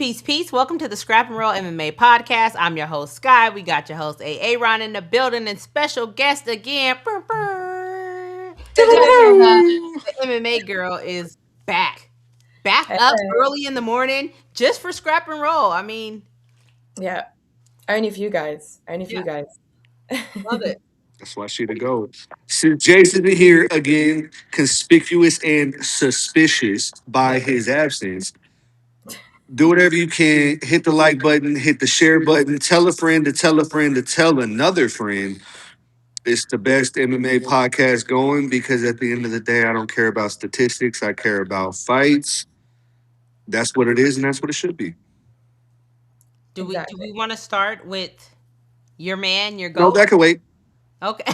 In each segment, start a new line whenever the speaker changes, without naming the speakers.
Peace. Welcome to the Scrap and Roll MMA podcast. I'm your host, Sky. We got your host, Ron in the building, and special guest again. The MMA girl is back. Back up early in the morning just for Scrap and Roll. I mean,
yeah, only for you guys.
Love it.
That's why she the go. Since Jason is here again, conspicuous and suspicious by his absence, do whatever you can. Hit the like button, hit the share button, tell a friend to tell a friend to tell another friend. It's the best MMA podcast going because at the end of the day, I don't care about statistics. I care about fights. That's what it is, and that's what it should be.
Do we want to start with your man, your
No,
goat?
that can wait.
Okay.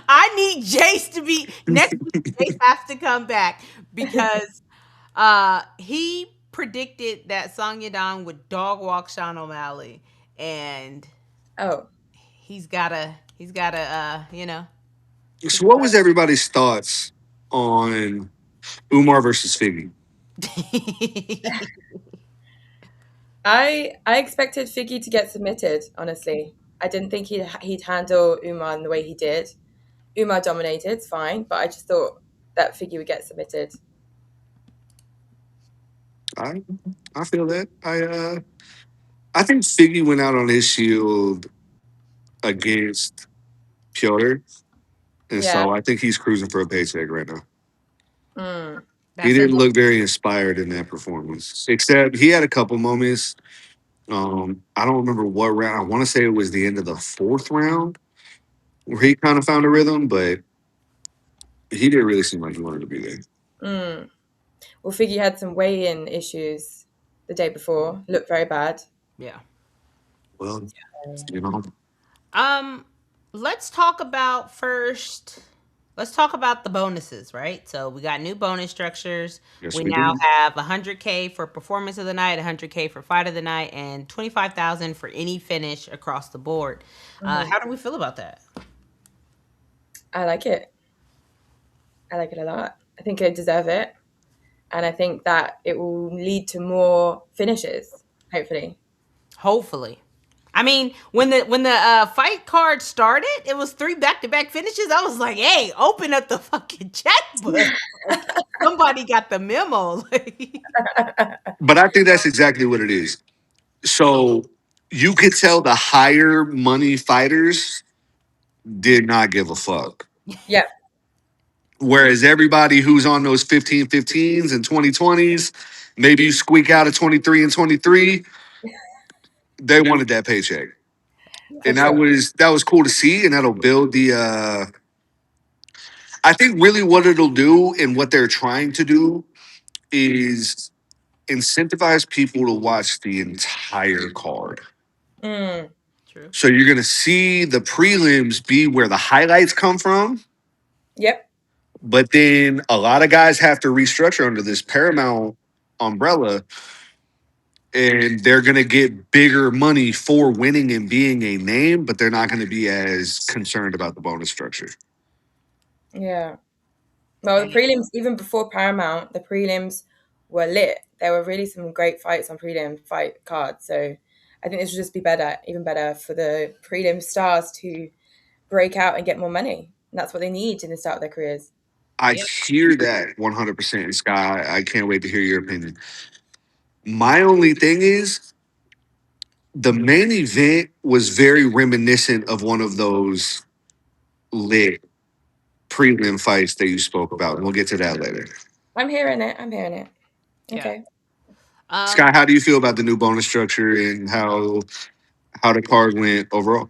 I need Jace to be next week. Jace has to come back because he predicted that Song Yadong would dog walk Sean O'Malley, and he's gotta
So, what was everybody's thoughts on Umar versus Figgy?
I expected Figgy to get submitted. Honestly, I didn't think he'd handle Umar in the way he did. Umar dominated, it's fine, but I just thought that Figgy would get submitted.
I feel that. I think Figgy went out on his shield against Piotr, and so I think he's cruising for a paycheck right now. He didn't look very inspired in that performance, except he had a couple moments. I don't remember what round. I want to say it was the end of the fourth round where he kind of found a rhythm, but he didn't really seem like he wanted to be there.
Well, Figgy had some weigh-in issues the day before. Looked very bad.
Yeah.
Well, you know.
Let's talk about the bonuses, right? So we got new bonus structures.
Yes,
we
we
now
do.
have 100K for performance of the night, 100K for fight of the night, and 25,000 for any finish across the board. How do we feel about that?
I like it. I like it a lot. I think I deserve it. And I think that it will lead to more finishes, hopefully.
I mean, when the fight card started, it was 3 back-to-back finishes. I was like, hey, open up the fucking checkbook. Somebody got the memo.
But I think that's exactly what it is. So you could tell the higher money fighters did not give a fuck.
Yeah.
Whereas everybody who's on those 15-15s and 20-20s, maybe you squeak out a 23 and 23, they wanted that paycheck. And that was cool to see, and that'll build the I think really what it'll do and what they're trying to do is incentivize people to watch the entire card.
True.
So you're going to see the prelims be where the highlights come from.
Yep.
But then a lot of guys have to restructure under this Paramount umbrella, and they're going to get bigger money for winning and being a name, but they're not going to be as concerned about the bonus structure.
Yeah. Well, the prelims, even before Paramount, the prelims were lit. There were really some great fights on prelim fight cards. So I think this should just be better, even better for the prelim stars to break out and get more money. And that's what they need in the start of their careers.
I hear that 100%, Sky. I can't wait to hear your opinion. My only thing is the main event was very reminiscent of one of those lit prelim fights that you spoke about. And we'll get to that later.
I'm hearing it. Okay.
Sky, how do you feel about the new bonus structure and how the card went overall?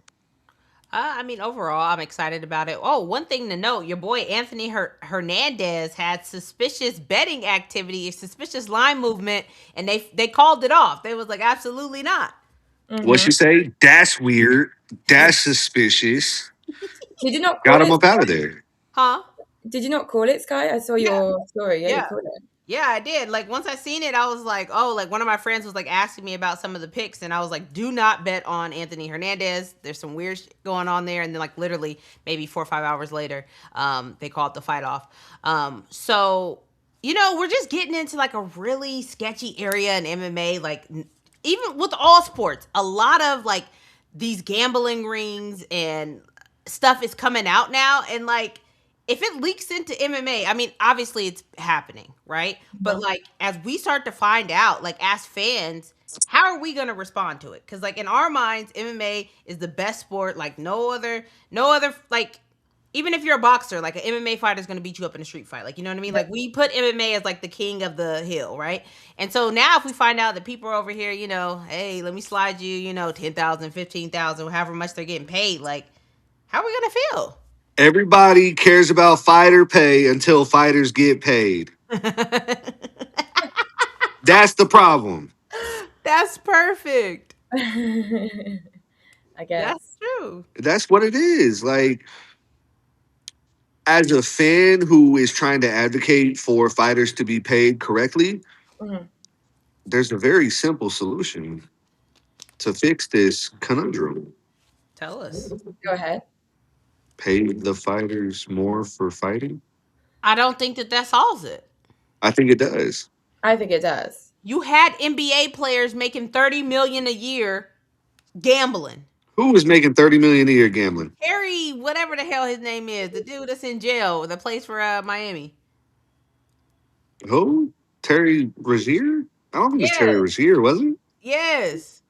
I mean, overall, I'm excited about it. Oh, one thing to note, your boy Anthony Hernandez had suspicious betting activity, suspicious line movement, and they called it off. They was like, absolutely not.
What you say? That's weird. That's suspicious.
Did you not
got him up out of there?
Huh?
Did you not call it, Sky? I saw your story. Yeah, you called it.
Yeah, I did. Like, once I seen it, I was like, oh, like one of my friends was like asking me about some of the picks, and I was like, do not bet on Anthony Hernandez. There's some weird shit going on there. And then like literally maybe 4 or 5 hours later, they called the fight off. So we're just getting into like a really sketchy area in MMA. Like, even with all sports, a lot of like these gambling rings and stuff is coming out now. And like, if it leaks into MMA, I mean, obviously it's happening, right? But
Mhm.
like, as we start to find out, like, as fans, how are we going to respond to it? Because like in our minds, MMA is the best sport. Like no other like, even if you're a boxer, like an MMA fighter is going to beat you up in a street fight. Like, you know what I mean? Like, we put MMA as like the king of the hill, right? And so now if we find out that people are over here, hey, let me slide you, 10,000, 15,000, however much they're getting paid, like, how are we going to feel?
Everybody cares about fighter pay until fighters get paid. That's the problem.
That's perfect.
I
That's
guess.
true.
That's what it is. Like, as a fan who is trying to advocate for fighters to be paid correctly,
Mhm.
there's a very simple solution to fix this conundrum.
Tell us.
Go ahead.
Pay the fighters more for fighting.
I don't think that solves it.
I think it does.
I think it does.
You had NBA players making 30 million a year gambling.
Who was making 30 million a year gambling?
Harry, whatever the hell his name is, the dude that's in jail that plays for Miami.
Who? Terry Rozier? I don't think it was Terry
Yes,
Rozier, was it?
yes,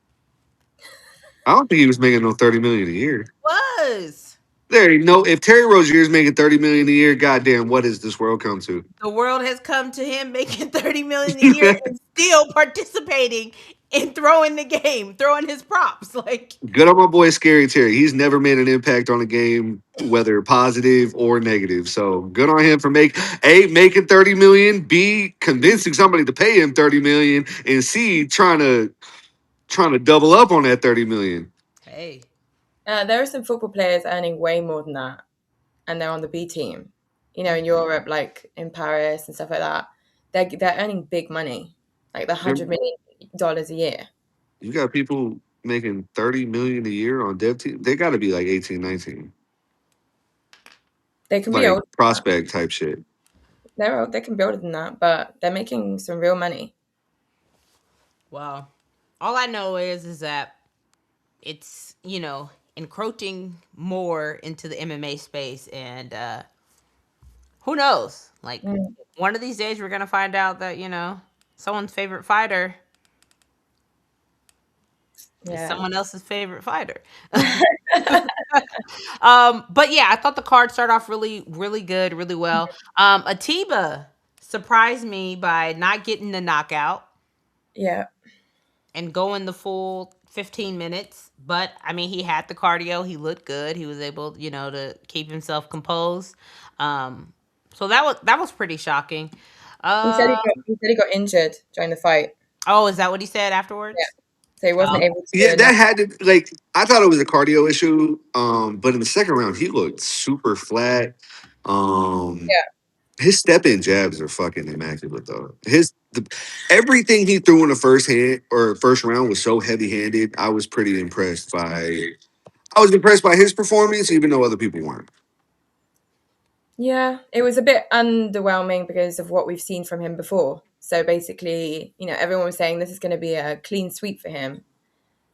I don't think he was making no 30 million a year.
was.
There ain't no if Terry Rozier is making 30 million a year, goddamn, what has this world come to?
The world has come to him making 30 million a year and still participating in throwing the game, throwing his props. Like,
Good on my boy Scary Terry. He's never made an impact on a game, whether positive or negative. So good on him for making 30 million, B convincing somebody to pay him 30 million, and C trying to double up on that 30 million.
hey,
There are some football players earning way more than that, and they're on the B team. In Europe, like in Paris and stuff like that, they're earning big money, like the $100 million a year.
You got people making 30 million a year on dev team. They got to be like 18, 19,
They can be
like
older than that.
prospect type shit.
They can be older than that, but they're making some real money.
well, all I know is that it's, encroaching more into the MMA space. And who knows? Like,
Mm,
one of these days we're going to find out that, someone's favorite fighter is
yeah,
someone else's favorite fighter. But yeah, I thought the card started off really, really good, really well. Atiba surprised me by not getting the knockout
yeah.
and going the full 15 minutes. But I mean, he had the cardio. He looked good. He was able, to keep himself composed. Um, so that was pretty shocking.
He said
Uh,
he got injured during the fight.
oh, is that what he said
Yeah,
afterwards?
so he
Oh,
wasn't able
Yeah,
to
that
knock.
had to like I thought it was a cardio issue. But in the second round, he looked super flat. Um,
Yeah,
his step in jabs are fucking immaculate though. Everything he threw in the first round was so heavy handed. I was pretty impressed by. I was impressed by his performance, even though other people weren't.
yeah. It was a bit underwhelming because of what we've seen from him before. So basically, everyone was saying this is going to be a clean sweep for him,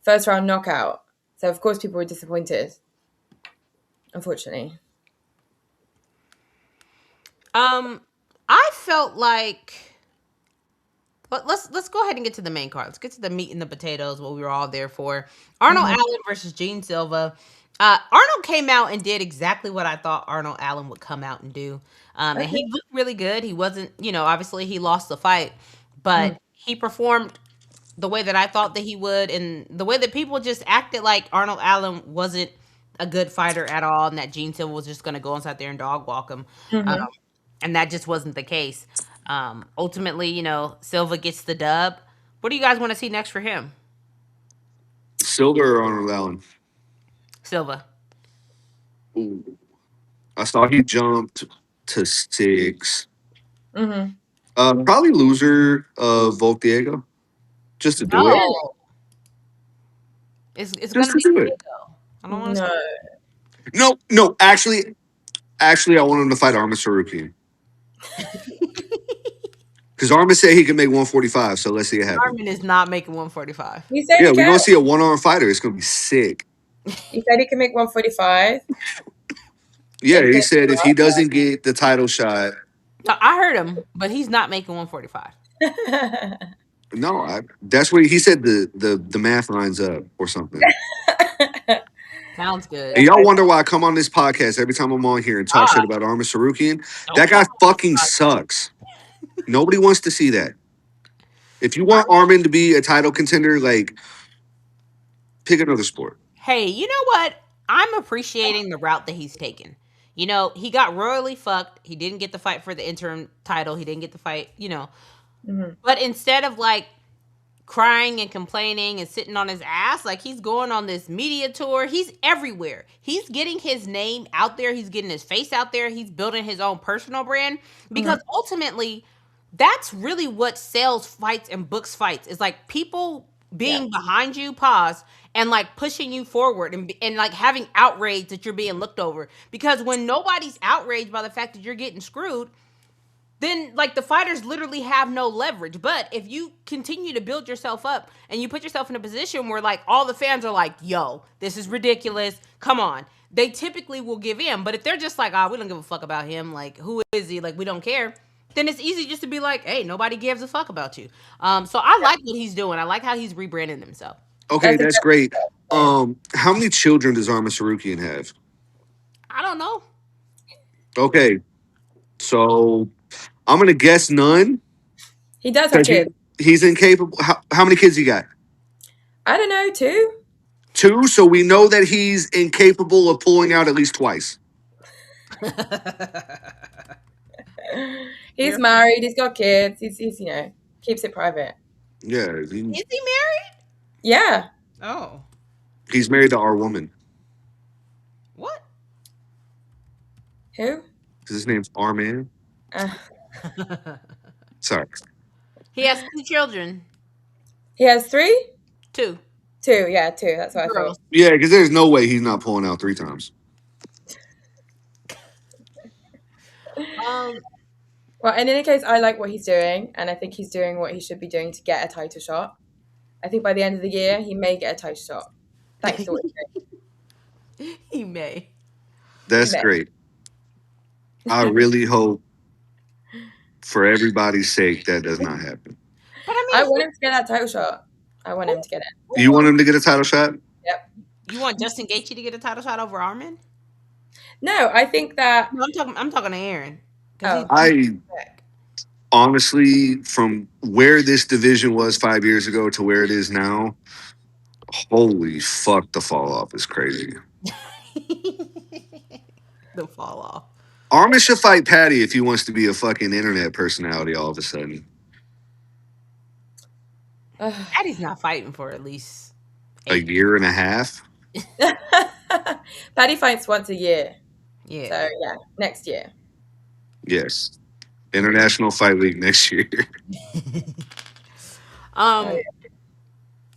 first round knockout. So of course people were disappointed. Unfortunately.
um, I felt like, but let's go ahead and get to the main card. Let's get to the meat and the potatoes. What we were all there for. Arnold
Hmm.
Allen versus Gene Silva. Arnold came out and did exactly what I thought Arnold Allen would come out and do. And
Okay.
he looked really good. He wasn't, obviously he lost the fight,
Mm.
but he performed the way that I thought that he would, and the way that people just acted like Arnold Allen wasn't a good fighter at all, and that Gene Silva was just going to go inside there and dog walk him. Um,
Hmm.
and that just wasn't the case. Ultimately, Silva gets the dub. What do you guys want to see next for him?
Silver or Arnold Allen.
Silva.
Ooh. I saw he jumped to 6.
Hmm.
Probably loser of Volk Diego, just to do it.
Really?
No, it's
Just
gonna
to
be
do it.
Diego. I don't want to
No.
see.
No, no. Actually, I want him to fight Armin Sarukian. Because Armin said he can make 145, so let's see it happen.
Armin is not making 145.
He said
Yeah,
he
we're
can.
gonna see a one-arm fighter. It's gonna be sick.
He said he can make 145.
Yeah,
If
he
they
said if he doesn't get the title shot,
No, I heard him, but he's not making 145.
no, that's what he said. The math lines up or something.
Sounds good.
And y'all wonder why I come on this podcast every time I'm on here and talk shit
God,
about Armin Sarukian.
don't
That guy
come on this
fucking
podcast.
sucks. Nobody wants to see that. If you want
Armin,
Armin to be a title contender, like pick another sport.
hey, you know what? I'm appreciating the route that he's taken. He got royally fucked. He didn't get the fight for the interim title. He didn't get the fight.
Mhm.
But instead of like crying and complaining and sitting on his ass, like he's going on this media tour. He's everywhere. He's getting his name out there. He's getting his face out there. He's building his own personal brand because ultimately that's really what sells fights and books fights is like people
Yeah.
being behind you, pause, and like pushing you forward and like having outrage that you're being looked over. Because when nobody's outraged by the fact that you're getting screwed, then like the fighters literally have no leverage. But if you continue to build yourself up and you put yourself in a position where like all the fans are like, yo, this is ridiculous, come on, they typically will give in. But if they're just like, we don't give a fuck about him, like who is he, like we don't care, then it's easy just to be like, hey, nobody gives a fuck about you. So I like what he's doing. I like how he's rebranding himself.
Okay,
That's
that's
exactly
great.
what I'm saying.
How many children does Armin Sarukian have?
I don't know.
Okay, so I'm gonna guess none
He does have
because
kids.
he's incapable. How many kids he got?
I don't know, two.
Two. So we know that he's incapable of pulling out at least twice.
He's
You're-
married. He's got kids. He's keeps it private.
Yeah,
Is he married?
Yeah.
Oh,
he's married to our woman.
what?
Who?
Because his name's Armin.
Uh,
Sorry.
He has two children.
he has three.
Two
Two. Yeah, two. That's what I thought.
girls.
Yeah, because there's no way he's not pulling out three times.
Um,
Well, in any case, I like what he's doing, and I think he's doing what he should be doing to get a title shot. I think by the end of the year, he may get a title shot. Thanks to what he's doing.
he may.
He
That's
may.
great. I really hope, for everybody's sake, that does not happen.
But I
I
mean,
want him to get that title shot. I want him to get it.
You want him to get a title shot?
Yep.
you want Justin Gaethje to get a title shot over Armin?
No, I think that.
No, I'm talking to Aaron
Oh,
because
I
back.
honestly, from where this division was 5 years ago to where it is now, holy fuck, the fall off is crazy.
The fall off.
Armin should fight Patty if he wants to be a fucking internet personality all of a sudden.
Patty's not fighting for at least
A
8.
year and a half?
Paddy fights once a year.
Yeah.
So yeah, next year.
Yes. International Fight League next year.
Oh,
um.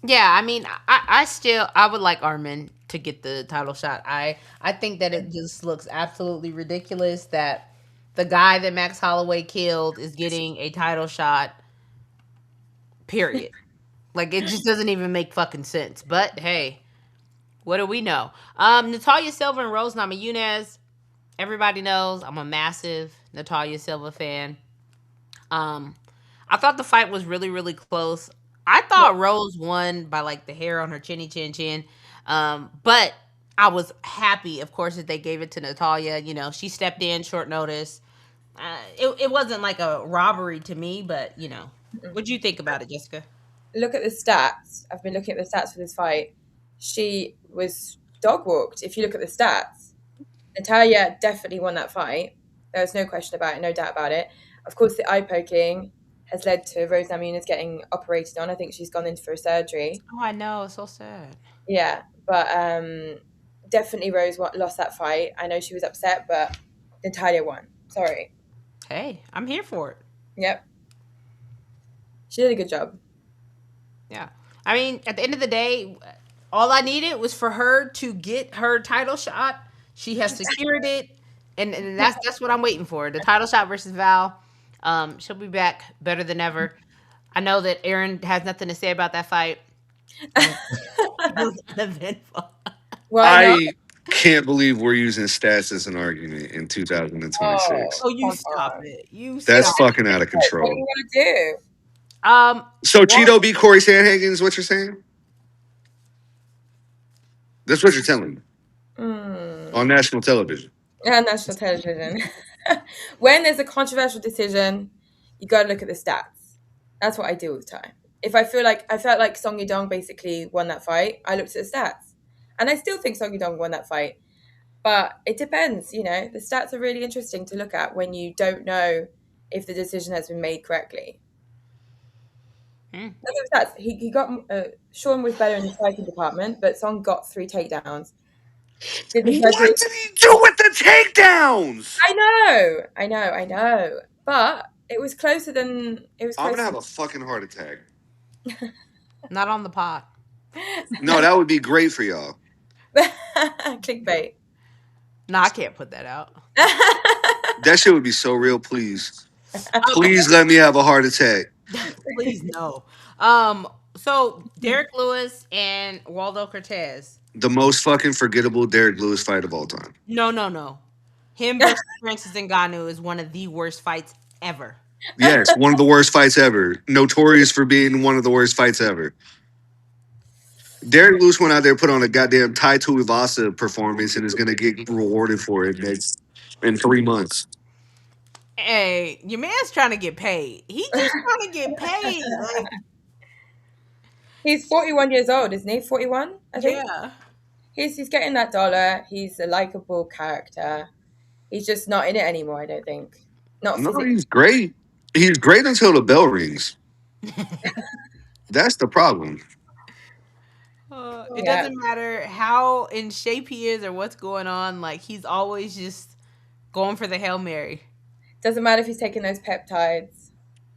Yeah. I mean, I would like Armin to get the title shot. I think that it just looks absolutely ridiculous that the guy that Max Holloway killed is getting a title shot. Period. Like it just doesn't even make fucking sense. But hey, what do we know? Natalia Silva and Rose Namajunas. Everybody knows I'm a massive Natalia Silva fan. I thought the fight was really, really close. I thought Rose won by like the hair on her chinny chin chin. But I was happy, of course, that they gave it to Natalia. She stepped in short notice. It wasn't like a robbery to me, but what'd you think about it, Jessica?
look at the stats. I've been looking at the stats for this fight. She was dog walked. If you look at the stats, Natalia definitely won that fight. There was no question about it, no doubt about it. Of course, the eye poking has led to Rose Namajunas getting operated on. I think she's gone in for a surgery.
Oh, I know. It's so sad.
Yeah, but definitely Rose lost that fight. I know she was upset, but Natalia won. Sorry.
Hey, I'm here for it.
Yep. She did a good job.
Yeah. I mean, at the end of the day, all I needed was for her to get her title shot. She has secured it, and that's what I'm waiting for. The title shot versus Val. She'll be back better than ever. I know that Aaron has nothing to say about that fight. It was uneventful.
Well, I know.
I can't believe we're using stats as an argument in 2026.
Oh,
Oh, you
come
stop
on.
it. You
It's
That's
stop.
fucking out of
what do
control.
you want to do?
So
Well,
Cheeto beat Corey Sandhagen is what you're saying? That's what you're telling me on
Hmm.
national television.
Yeah, national television. When there's a controversial decision, you got to look at the stats. That's what I do all the time. If I felt like Song Yudong basically won that fight, I looked at the stats, and I still think Song Yudong won that fight. But it depends, The stats are really interesting to look at when you don't know if the decision has been made correctly.
hmm.
Look at the stats. He got Sean was better in the striking department, but Song got 3 takedowns. Did the
What
judges?
did he do with the takedowns?
I know. But it was
I'm gonna
closer
have a fucking heart attack.
Not on the pot.
No, that would be great for y'all.
than clickbait.
No, I can't put that out.
That shit would be so real. Please, please let me have a heart attack.
Please no. Um. So Derek Lewis and Waldo Cortez.
The most fucking forgettable Derek Lewis fight of all time.
No, no, no. Him versus Francis Ngannou is one of the worst fights ever.
Yes, one of the worst fights ever. Notorious for being one of the worst fights ever. Derek Lewis went out there, put on a goddamn Tai Tuivasa performance, and is gonna get rewarded for it next in 3 months.
Hey, your man's trying to get paid. He just trying to get paid. Like,
He's 41 years old, isn't he? 41, I think.
yeah.
He's getting that dollar. He's a likable character. He's just not in it anymore, I don't think. Not
No,
physically.
he's great. He's great until the bell rings. That's the problem.
It
Yeah.
doesn't matter how in shape he is or what's going on. Like, he's always just going for the Hail Mary.
Doesn't matter if he's taking those peptides.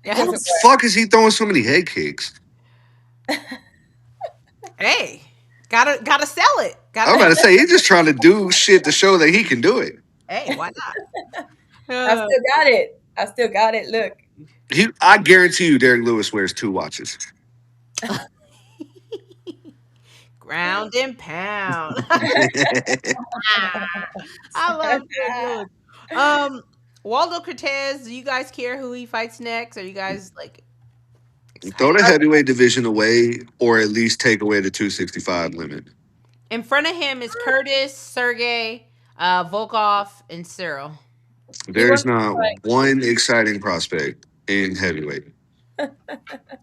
It
How
Yeah.
the
doesn't
fuck is he throwing so many head kicks?
work.
Hey, gotta sell it.
I'm
Gotta.
about to say he's just trying to do shit to show that he can do it.
Hey, why not?
I still got it. I still got it. Look.
I guarantee you, Derek Lewis wears 2 watches.
Ground and pound. I love Derek Lewis. Um, Waldo Cortez. Do you guys care who he fights next? Are you guys like
Throw
excited?
the heavyweight division away, or at least take away the 265 limit.
In front of him is Curtis, Sergey, Volkov, and Cyril.
He
There's
wants to
not
fight.
one exciting prospect in heavyweight.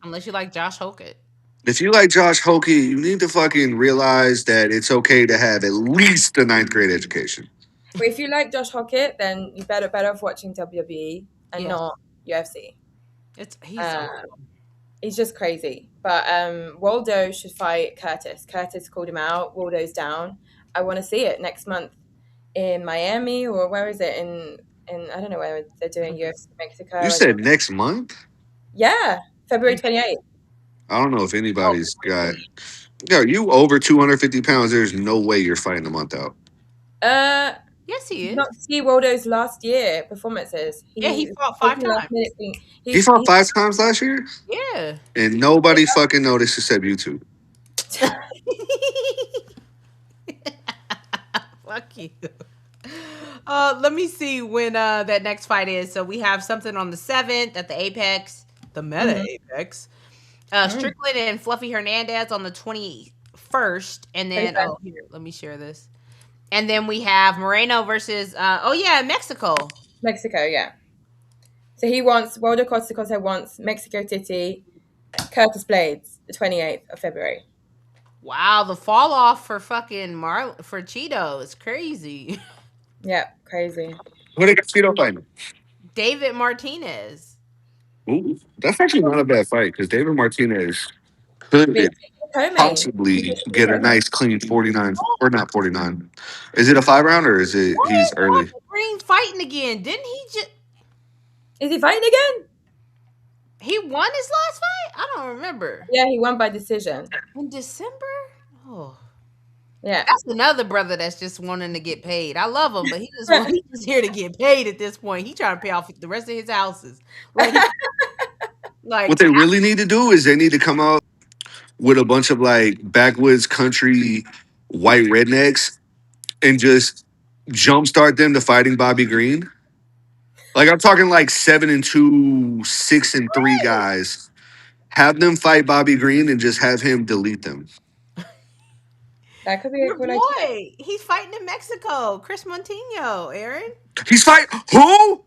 Unless you like Josh Hokett.
If you like Josh Hokie, you need to fucking realize that it's okay to have at least a ninth grade education.
But if you like Josh Hockett, then you better off watching WWE and
Yes,
not UFC.
he's
Uh,
awesome.
he's just crazy. But Waldo should fight Curtis. Curtis called him out. Waldo's down. I want to see it next month in Miami, or where is it in I don't know where they're doing UFC Mexico.
You said next month?
Yeah, February 28th.
I don't know if
Oh,
anybody's got. Yo, you over 250 pounds. There's no way you're fighting a month out.
uh,
Yes, he is.
not see Waldo's last year performances.
Yeah, he
He
fought five
taking last
times.
minute thing.
He fought 5 times last year,
Yeah.
and nobody fucking noticed except YouTube.
Fuck you. Let me see when that next fight is. So we have something on the 7th at the Apex, the Meta
Mhm.
Apex.
Mm.
Strickland and Fluffy Hernandez on the 21st, and then
21st.
here, let me share this. And then we have Moreno versus Mexico.
Mexico, yeah. So he wants Waldo Costa Costa wants Mexico City, Curtis Blades, the 28th of February.
Wow, the fall off for fucking for Cheeto is crazy.
Yeah, crazy.
What did Cheeto fighting?
David Martinez.
Ooh, that's actually not a bad fight because David Martinez could
But co-main.
possibly get a nice clean 49 or not 49. Is it a 5 round or is it
Why
he's
is
early?
Green fighting again? Didn't he just
Is he fighting again?
he won his last fight? I don't remember.
Yeah, he won by decision.
In December? Oh.
Yeah.
That's another brother that's just wanting to get paid. I love him, but he's just here to get paid at this point. He trying to pay off the rest of his houses. Like
What
like
they really need to do is they need to come out with a bunch of like backwoods country white rednecks and just jumpstart them to fighting Bobby Green. Like I'm talking like 7-2, 6-3 guys. Have them fight Bobby Green and just have him delete them.
That could be a
your
cool idea.
boy, he's fighting in Mexico. Chris Montino, Aaron.
He's fight who?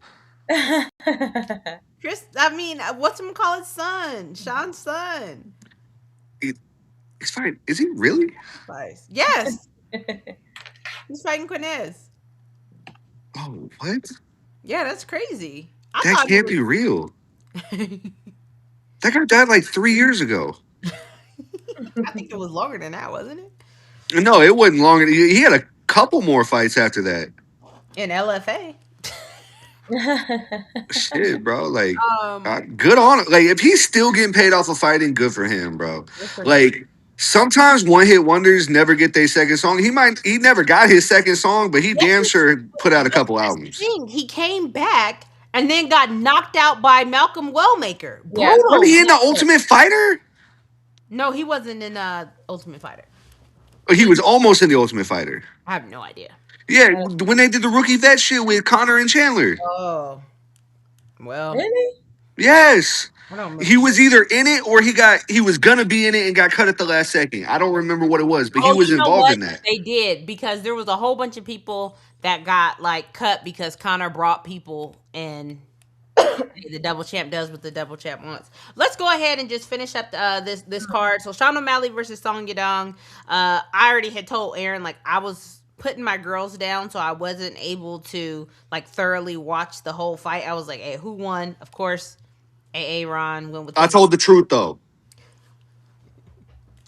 Chris, I mean, what's him call his son? Sean's son.
He, he's fighting. Is he really?
Vice. Yes, he's fighting Quinez.
Oh, what?
Yeah, that's crazy. I
That
thought
can't be real.
he
That guy died like 3 years ago.
was. I think it was longer than that, wasn't it?
No, it wasn't long. He had a couple more fights after that.
In LFA.
Shit, bro. Like,
Um,
good on it. Like, if he's still getting paid off of fighting, good for him, bro.
good for him.
Like, sometimes one hit wonders never get their second song. He never got his second song, but he
Yes,
damn sure put out a
yes,
couple
that's the
albums.
thing. He came back and then got knocked out by Malcolm Wellmaker.
Yeah.
Was
Brutal.
he in the Ultimate Fighter?
No, he wasn't in Ultimate Fighter.
Or he was almost in the Ultimate Fighter.
I have no idea.
Yeah, when they did the rookie vet shit with Connor and Chandler.
Oh, well,
Really?
Yes.
I don't remember.
He was either in it or he was gonna be in it and got cut at the last second. I don't remember what it was, but he
Oh,
was
you know
involved
what?
in that.
They did because there was a whole bunch of people that got like cut because Connor brought people and the double champ does what the double champ wants. Let's go ahead and just finish up this card. So Sean O'Malley versus Song Yadong. I already had told Aaron like I was putting my girls down, so I wasn't able to like thoroughly watch the whole fight. I was like, hey, who won? Of course, AA Ron went with
I
his.
told the truth though.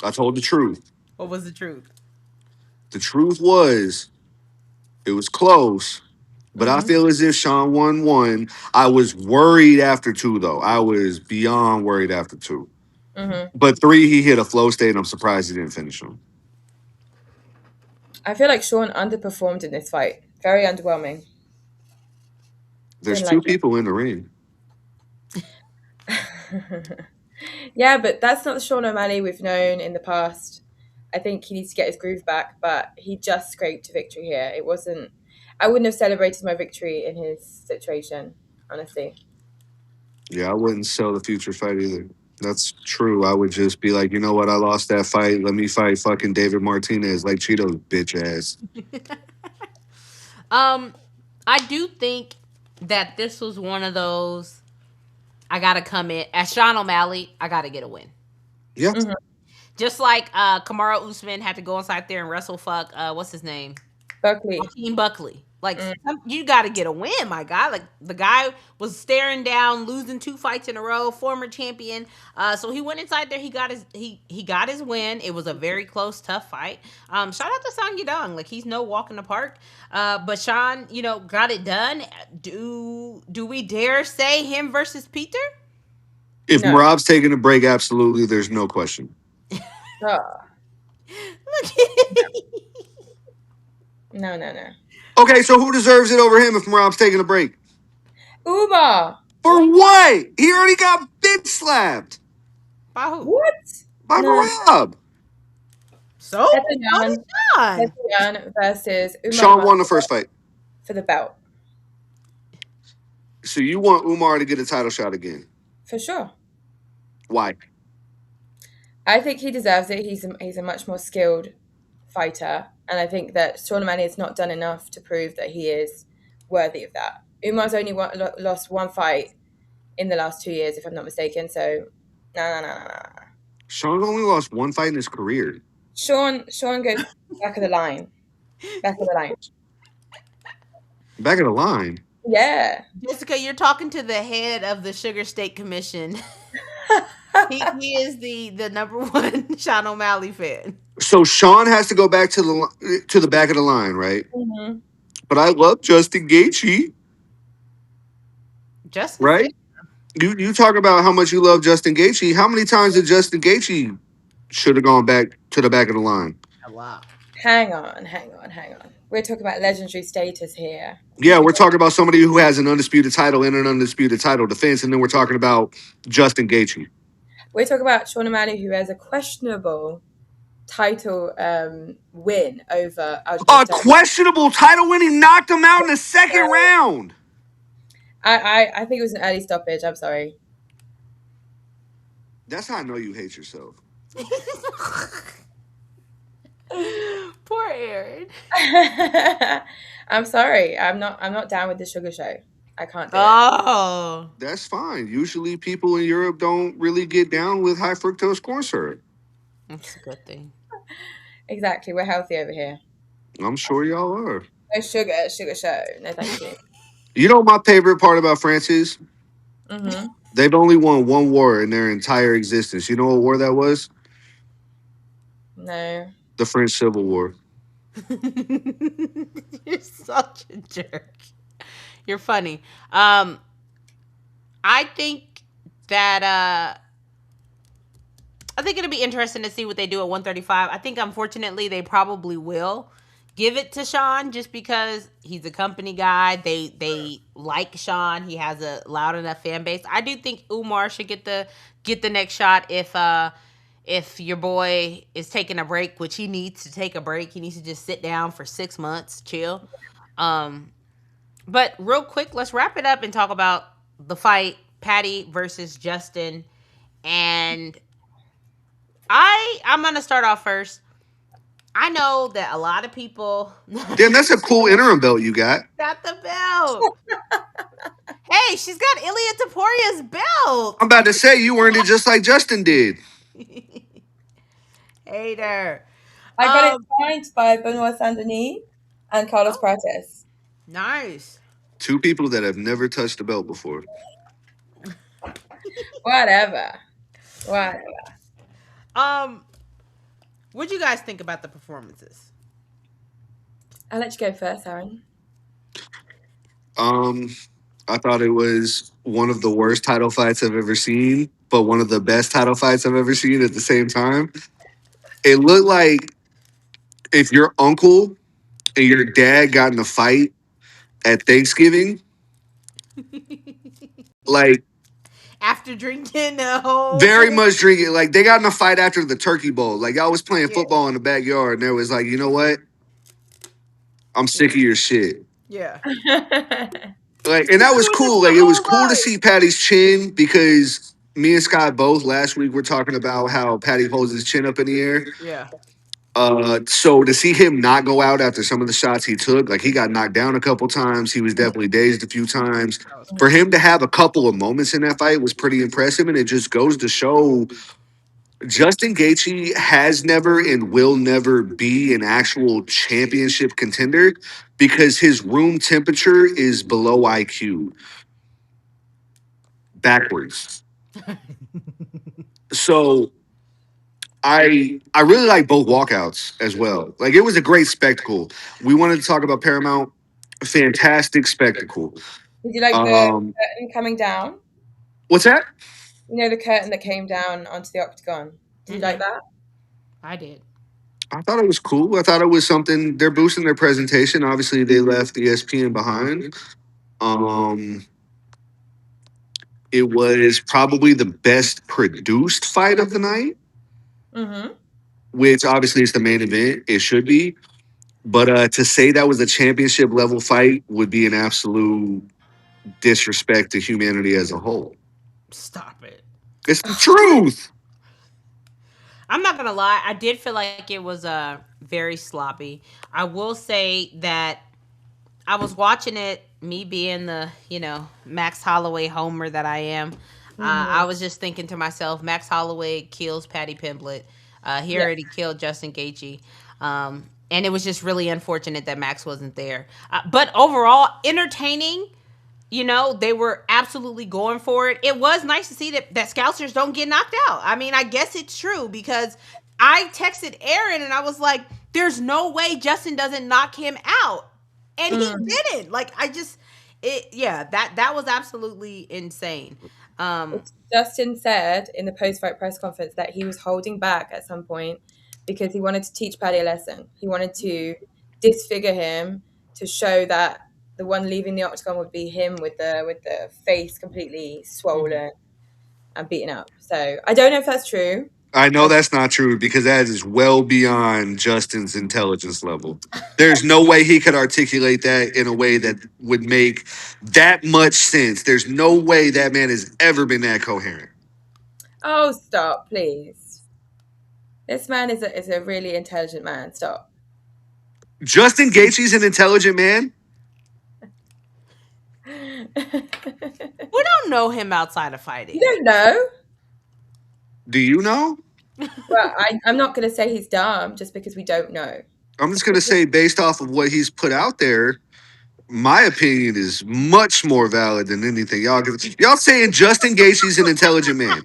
I told the truth.
What was the truth?
The truth was it was close, but I
Mm-hmm.
feel as if Sean won one. I was worried after two though. I was beyond worried after two.
Mm-hmm.
But three, he hit a flow state. And I'm surprised he didn't finish him.
I feel like Sean underperformed in this fight. Very underwhelming.
There's
Didn't
two
like it.
people in the ring.
Yeah, but that's not the Sean O'Malley we've known in the past. I think he needs to get his groove back, but he just scraped a victory here. It wasn't. I wouldn't have celebrated my victory in his situation, honestly.
Yeah, I wouldn't sell the future fight either. That's true. I would just be like, you know what? I lost that fight. Let me fight fucking David Martinez like Cheeto's bitch ass.
I do think that this was one of those. I gotta come in as Sean O'Malley. I gotta get a win.
Yeah.
Mhm.
Just like Kamaru Usman had to go inside there and wrestle fuck what's his name?
Buckley.
Joaquin Buckley. Like you got to get a win, my guy. Like the guy was staring down, losing 2 fights in a row, former champion. So he went inside there. He got his win. It was a very close, tough fight. Shout out to Song Yadong. Like he's no walk in the park. But Sean, got it done. Do we dare say him versus Peter?
If
No.
Marab's taking a break, absolutely, there's no question.
Oh,
Look at it.
no.
Okay, so who deserves it over him if Marab's taking a break?
Uber.
For what? He already got bitch slapped
By who?
What?
by
No.
Marab.
So
Petr
Sean.
Yan versus Umar
Sean won the first fight.
for the belt.
So you want Umar to get a title shot again.
For sure.
Why?
I think he deserves it. He's a much more skilled fighter, and I think that Sean O'Malley has not done enough to prove that he is worthy of that. Umar's only lost one fight in the last 2 years, if I'm not mistaken. So, no.
Sean's only lost one fight in his career.
Sean goes back of the line. Back of the line.
Back of the line.
Yeah.
Jessica, you're talking to the head of the Sugar State Commission. he is the number one Sean O'Malley fan.
So Sean has to go back to the back of the line, right?
Mm-hmm.
But I love Justin Gaethje,
Just
right? You talk about how much you love Justin Gaethje. How many times did Justin Gaethje should have gone back to the back of the line?
a lot.
Hang on. We're talking about legendary status here.
Yeah, we're talking about somebody who has an undisputed title and an undisputed title defense, and then we're talking about Justin Gaethje.
We're talking about Sean O'Malley, who has a questionable title win over
A
Alberto.
questionable title win. He knocked him out in the second round.
I think it was an early stoppage. I'm sorry.
That's how I know you hate yourself.
Poor Aaron.
I'm sorry. I'm not down with the sugar show. I can't do it.
Oh.
That's fine. Usually, people in Europe don't really get down with high fructose corn syrup.
That's a good thing.
Exactly. We're healthy over here.
I'm sure y'all are.
No sugar show. No, thank you.
You know what my favorite part about France is?
Mm-hmm.
They've only won one war in their entire existence. You know what war that was?
No.
The French Civil War.
You're such a jerk. You're funny. I think that I think it'll be interesting to see what they do at 135. I think unfortunately they probably will give it to Sean just because he's a company guy. They like Sean. He has a loud enough fan base. I do think Umar should get the next shot if your boy is taking a break, which he needs to take a break. He needs to just sit down for 6 months, chill. Um, but real quick, let's wrap it up and talk about the fight, Patty versus Justin. And I'm gonna start off first. I know that a lot of people
Damn, that's a cool interim belt you got.
got the belt. Hey, she's got Ilya Taporia's belt.
I'm about to say you earned it just like Justin did.
Hater.
I got it signed by Benoit Saint Denis and Carlos
Oh,
Prates.
nice.
Two people that have never touched a belt before.
Whatever. Whatever.
Um, what'd you guys think about the performances?
I'll let you go first, Aaron.
Um, I thought it was one of the worst title fights I've ever seen, but one of the best title fights I've ever seen at the same time. It looked like if your uncle and your dad got in a fight at Thanksgiving, like
After drinking the whole
very much drinking, like they got in a fight after the turkey bowl. Like y'all was playing
yeah,
football in the backyard, and there was like, you know what? I'm sick of your shit.
yeah.
Like, and that
It
was
was just
cool.
the
Like, it was
whole
cool to
fight.
see Patty's chin because me and Scott both last week were talking about how Patty holds his chin up in the air.
Yeah,
So to see him not go out after some of the shots he took, like he got knocked down a couple times. He was definitely dazed a few times.
that was
For
crazy.
him to have a couple of moments in that fight was pretty impressive, and it just goes to show Justin Gaethje has never and will never be an actual championship contender because his room temperature is below IQ backwards. So I really like both walkouts as well. Like it was a great spectacle. We wanted to talk about Paramount. Fantastic spectacle.
Did you like the
Um,
curtain coming down?
what's that?
You know, the curtain that came down onto the octagon. Did you like
Mm-hmm.
that?
I did.
I thought it was cool. I thought it was something they're boosting their presentation. Obviously, they left ESPN behind. Um, it was probably the best produced fight of the night,
Mm-hmm.
which obviously is the main event. It should be. But to say that was a championship level fight would be an absolute disrespect to humanity as a whole.
Stop it.
It's the truth.
I'm not gonna lie. I did feel like it was very sloppy. I will say that I was watching it, me being the, Max Holloway homer that I am. I
Mm-hmm.
was just thinking to myself, Max Holloway kills Patty Pimblett. He
Yeah.
already killed Justin Gaethje. And it was just really unfortunate that Max wasn't there. But overall, entertaining. They were absolutely going for it. It was nice to see that Scousers don't get knocked out. I mean, I guess it's true because I texted Aaron and I was like, there's no way Justin doesn't knock him out. And he
Mm.
didn't. Like, that was absolutely insane. Um,
Justin said in the post-fight press conference that he was holding back at some point because he wanted to teach Paddy a lesson. He wanted to disfigure him to show that the one leaving the octagon would be him with the face completely swollen and beaten up. So I don't know if that's true.
I know that's not true because that is well beyond Justin's intelligence level. There's no way he could articulate that in a way that would make that much sense. There's no way that man has ever been that coherent.
Oh, stop, please. This man is a really intelligent man. Stop.
Justin Gaethje's an intelligent man.
We don't know him outside of fighting.
You don't know.
Do you know?
Well, I'm not going to say he's dumb just because we don't know.
I'm just gonna say, based off of what he's put out there, my opinion is much more valid than anything y'all saying. Justin Gaethje's an intelligent man.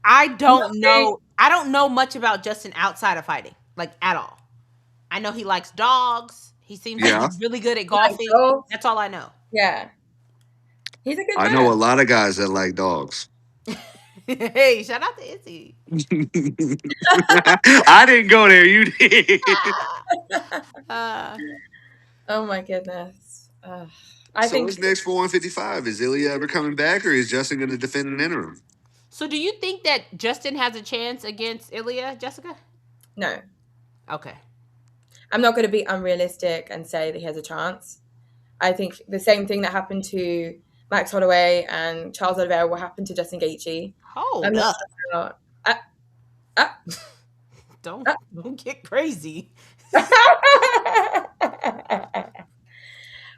I don't know. I don't know much about Justin outside of fighting, like at all. I know he likes dogs. He seems like
Yeah.
he's really good at golfing.
dogs?
That's all I know.
Yeah. He's a good
I
man.
know a lot of guys that like dogs.
Hey, shout out to Izzy.
I didn't go there. You did.
Oh my goodness.
So
I think
what's next for 155? Is Ilya ever coming back, or is Justin going to defend an interim?
So, do you think that Justin has a chance against Ilya, Jessica?
no.
Okay.
I'm not going to be unrealistic and say that he has a chance. I think the same thing that happened to Max Holloway and Charles Oliveira will happen to Justin Gaethje.
Hold up.
Uh,
Don't get crazy.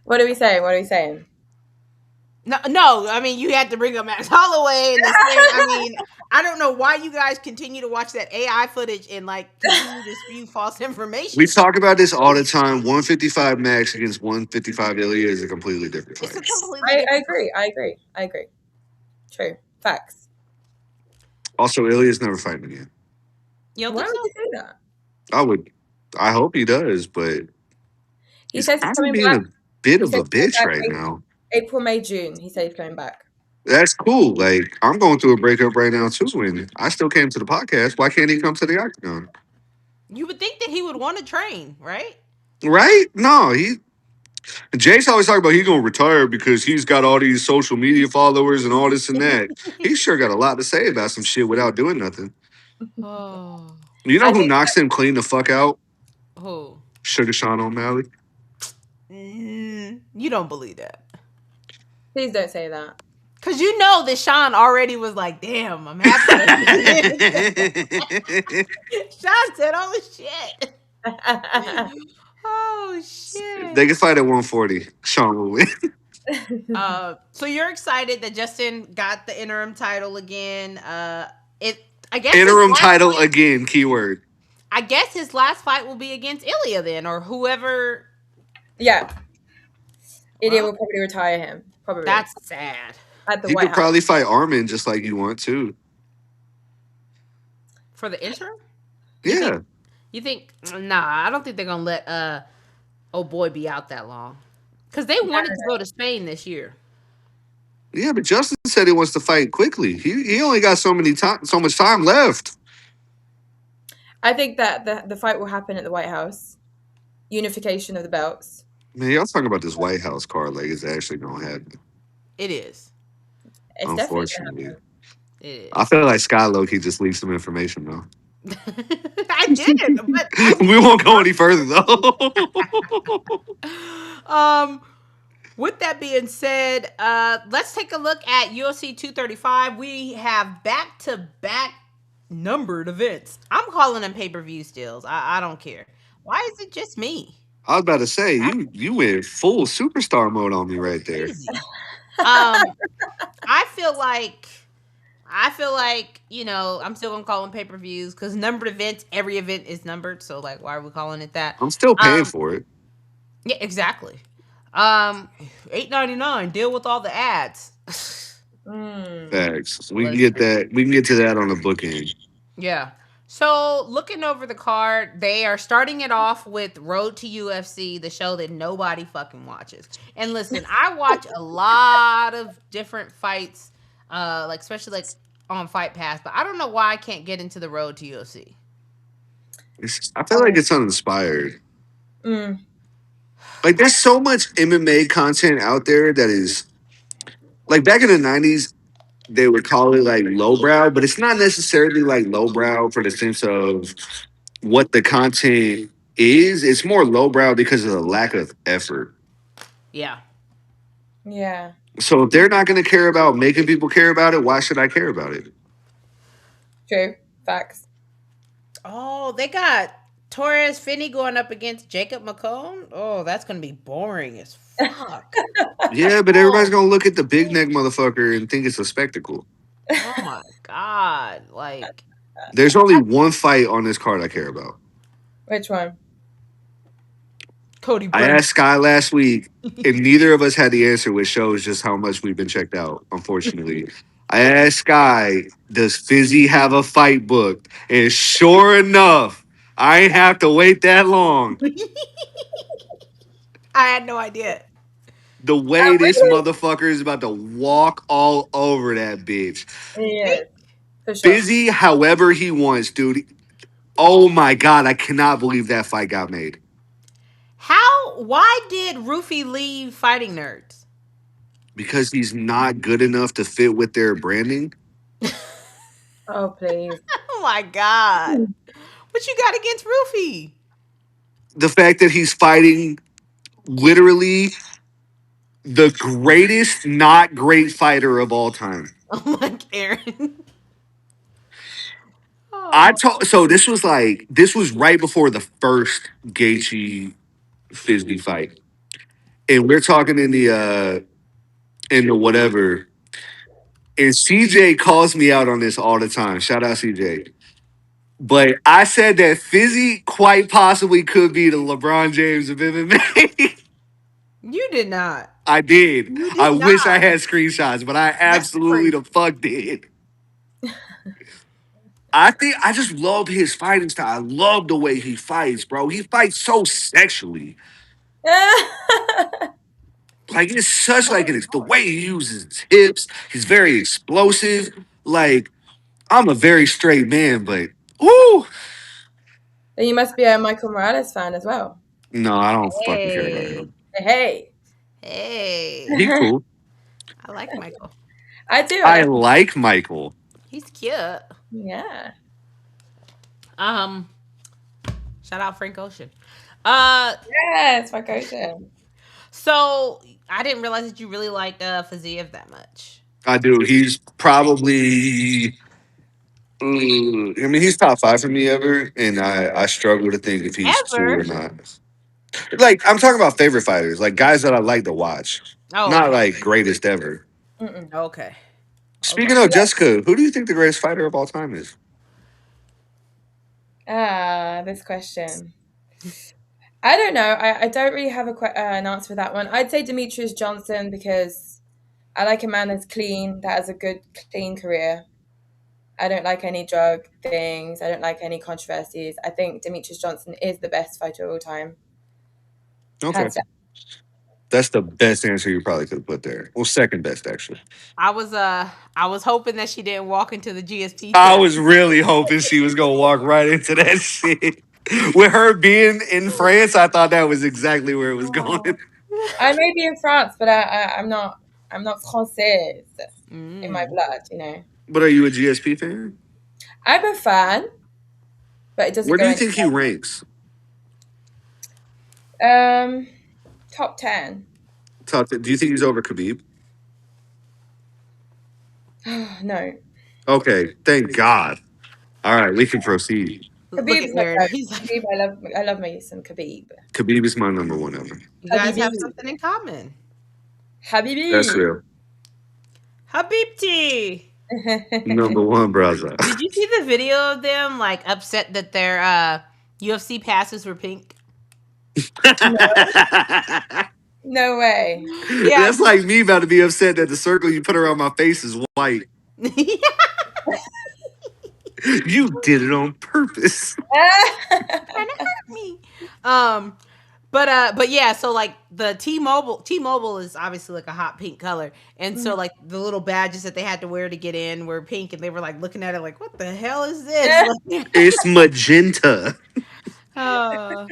What are we saying? What are we saying?
No. I mean, you had to bring up Max Holloway and this thing. I mean, I don't know why you guys continue to watch that AI footage and like continue to spew false information.
We talk about this all the time. 155 Max against 155 Ilya is a completely different fight.
It's a completely
I
different
agree. True. Facts.
Also, Ilya's never fighting again.
You don't
Why
think
would
so?
you say that?
I hope he does, but
He
he's
says he's
kind of
coming
being
back.
a bit
He
of
said
a
he's coming
bitch
back
right now.
April, May, June. He said he's coming back.
That's cool. Like, I'm going through a breakup right now too, and I still came to the podcast. Why can't he come to the octagon?
You would think that he would want to train, right?
Right? No, Jake's always talking about he's gonna retire because he's got all these social media followers and all this and that. He sure got a lot to say about some shit without doing nothing.
Oh.
You know
I
who
think
knocks him clean the fuck out?
Who?
Sugar Sean O'Malley.
You don't believe that.
Please don't say that.
Because you know that Sean already was like, damn, I'm happy. Sean said, oh, shit. Oh, shit.
They can fight at 140. Sean will win.
So you're excited that Justin got the interim title again. I guess
Interim title again, keyword.
I guess his last fight will be against Ilya then, or whoever.
Yeah. Ilya will probably retire him. Probably.
That's sad.
At the
He
White
could
House.
probably fight Armin just like you want to.
For the interim?
Yeah.
You think? Nah, I don't think they're gonna let oh boy be out that long. Because they wanted to go to Spain this year.
Yeah, but Justin said he wants to fight quickly. He only got so much time left.
I think that the fight will happen at the White House. Unification of the belts.
Man, y'all talking about this White House card like it's actually gonna happen.
It is.
It's
Unfortunately.
It is.
I feel like Sky Low-key just leaked some information though.
I didn't, but
We won't go any further though.
With that being said, let's take a look at UFC 235. We have back-to-back numbered events. I'm calling them pay-per-view stills. I don't care. Why is it just me?
I was about to say you went full superstar mode on me right there.
Crazy. I feel like I'm still gonna call them pay-per-views because numbered events, every event is numbered. So like, why are we calling it that?
I'm still paying for it.
Yeah, exactly. $8.99. Deal with all the ads.
Facts. We can get that. We can get to that on the bookend.
Yeah. So looking over the card, they are starting it off with Road to UFC, the show that nobody fucking watches. And listen, I watch a lot of different fights, especially on Fight Pass, but I don't know why I can't get into the Road to UFC.
I feel like it's uninspired.
Mm,
Like there's so much MMA content out there that is like back in the '90s they would call it like lowbrow, but it's not necessarily like lowbrow for the sense of what the content is. It's more lowbrow because of the lack of effort.
Yeah.
yeah.
So if they're not going to care about making people care about it, why should I care about it?
True. Facts.
Oh, they got Torres Finney going up against Jacob McCone. Oh, that's gonna be boring as fuck.
Yeah, but everybody's
Oh,
going to look at the big neck motherfucker and think it's a spectacle.
oh my god! Like,
There's only one fight on this card I care about.
Which one?
Cody
I
Burnham.
asked Sky last week, and neither of us had the answer, which shows just how much we've been checked out, unfortunately. I asked Sky, does Fizzy have a fight booked? And sure enough, I ain't have to wait that long.
I had no idea.
The way this motherfucker is about to walk all over that bitch.
Yes, for sure.
Fizzy, however he wants, dude. Oh my God, I cannot believe that fight got made.
How? Why did Rufy leave Fighting Nerds?
Because he's not good enough to fit with their branding.
Oh, please.
Oh my god! What you got against Rufy?
The fact that he's fighting literally the greatest not great fighter of all time.
Oh my Aaron.
I
Oh.
told so this was right before the first Gaethje Fizzy fight, and we're talking in the whatever. And CJ calls me out on this all the time. Shout out CJ. But I said that Fizzy quite possibly could be the LeBron James of MMA.
You did not.
I did.
You
I
did
wish I
not.
had screenshots, but I
That's
absolutely
crazy.
the fuck did. I think I just love his fighting style. I love the way he fights, bro. He fights so sexually. Like it's such like it's the way he uses his hips. He's very explosive. Like I'm a very straight man, but ooh,
Then you must be a Michael Morales fan as well.
no, I don't fucking care about
Hey.
him.
Hey.
Hey.
He cool.
I like Michael.
I do. I
I
like.
like Michael.
He's cute.
Yeah.
Um, shout out Frank Ocean. Uh,
Yes, my ocean.
so I didn't realize that you really liked Faziev that much.
I do. He's probably. I mean, he's top five for me ever, and I struggle to think if he's two
Ever?
or not. Like I'm talking about favorite fighters, like guys that I like to watch,
Oh,
not
okay.
like greatest ever.
Mm-mm.
Okay. Okay.
Speaking of Jessica, who do you think the greatest fighter of all time is?
This question. I don't know. I don't really have an answer for that one. I'd say Demetrius Johnson because I like a man that's clean, that has a good, clean career. I don't like any drug things. I don't like any controversies. I think Demetrius Johnson is the best fighter of all time.
Okay,
Hands down.
that's the best answer you probably could have put there. Well, second best actually.
I was hoping that she didn't walk into the GSP
I
chat.
was really hoping she was gonna walk right into that shit. With her being in France, I thought that was exactly where it was going.
I may be in France, but I'm not. I'm not Française in my
Mm.
blood. You know.
But are you a GSP fan?
I'm a fan, but it doesn't
Where
go
do you
any.
think he ranks?
Top 10.
Do you think he's over Khabib?
No.
Okay, thank God. All right, we can proceed.
Look at
Khabib's my
Aaron.
guy.
He's like,
Khabib, I love me some Khabib.
Khabib is my number one ever.
you guys
Habibi.
have something in common.
That's
Habibi.
real.
Habibti.
Number one, brother.
Did you see the video of them like upset that their UFC passes were pink?
No, no way.
Yeah.
That's like me about to be upset that the circle you put around my face is white. You did it on purpose.
Trying to hurt me. But yeah, so like the T-Mobile is obviously like a hot pink color. And so like the little badges that they had to wear to get in were pink and they were like looking at it like, what the hell is this? Like,
It's magenta.
Uh,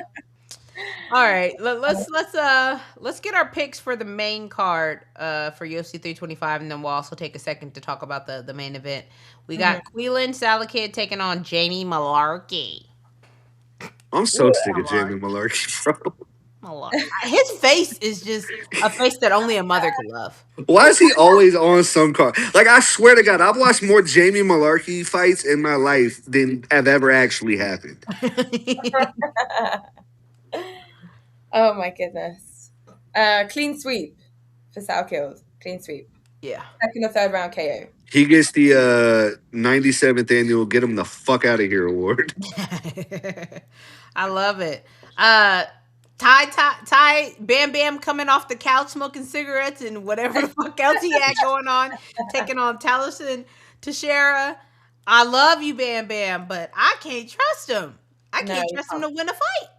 all right. Let's get our picks for the main card for UFC 325, and then we'll also take a second to talk about the main event. We
Mhm.
got Queelan Salakid taking on Jamie Malarkey.
I'm so
Ooh,
sick of Jamie Malarkey, bro.
His face is just a face that only a mother could love.
Why is he always on some card? Like, I swear to God, I've watched more Jamie Malarkey fights in my life than have ever actually happened.
oh my goodness. Clean sweep for Sal Kills. Clean sweep.
Yeah.
Second or third round KO.
He gets the 97th annual "Get Him the Fuck Out of Here" award.
I love it. Uh Ty Bam Bam coming off the couch smoking cigarettes and whatever the fuck else he had going on, taking on Taliesin Teixeira. I love you, Bam Bam, but I can't trust him. I
No,
can't
you
trust him
can't.
to win a fight.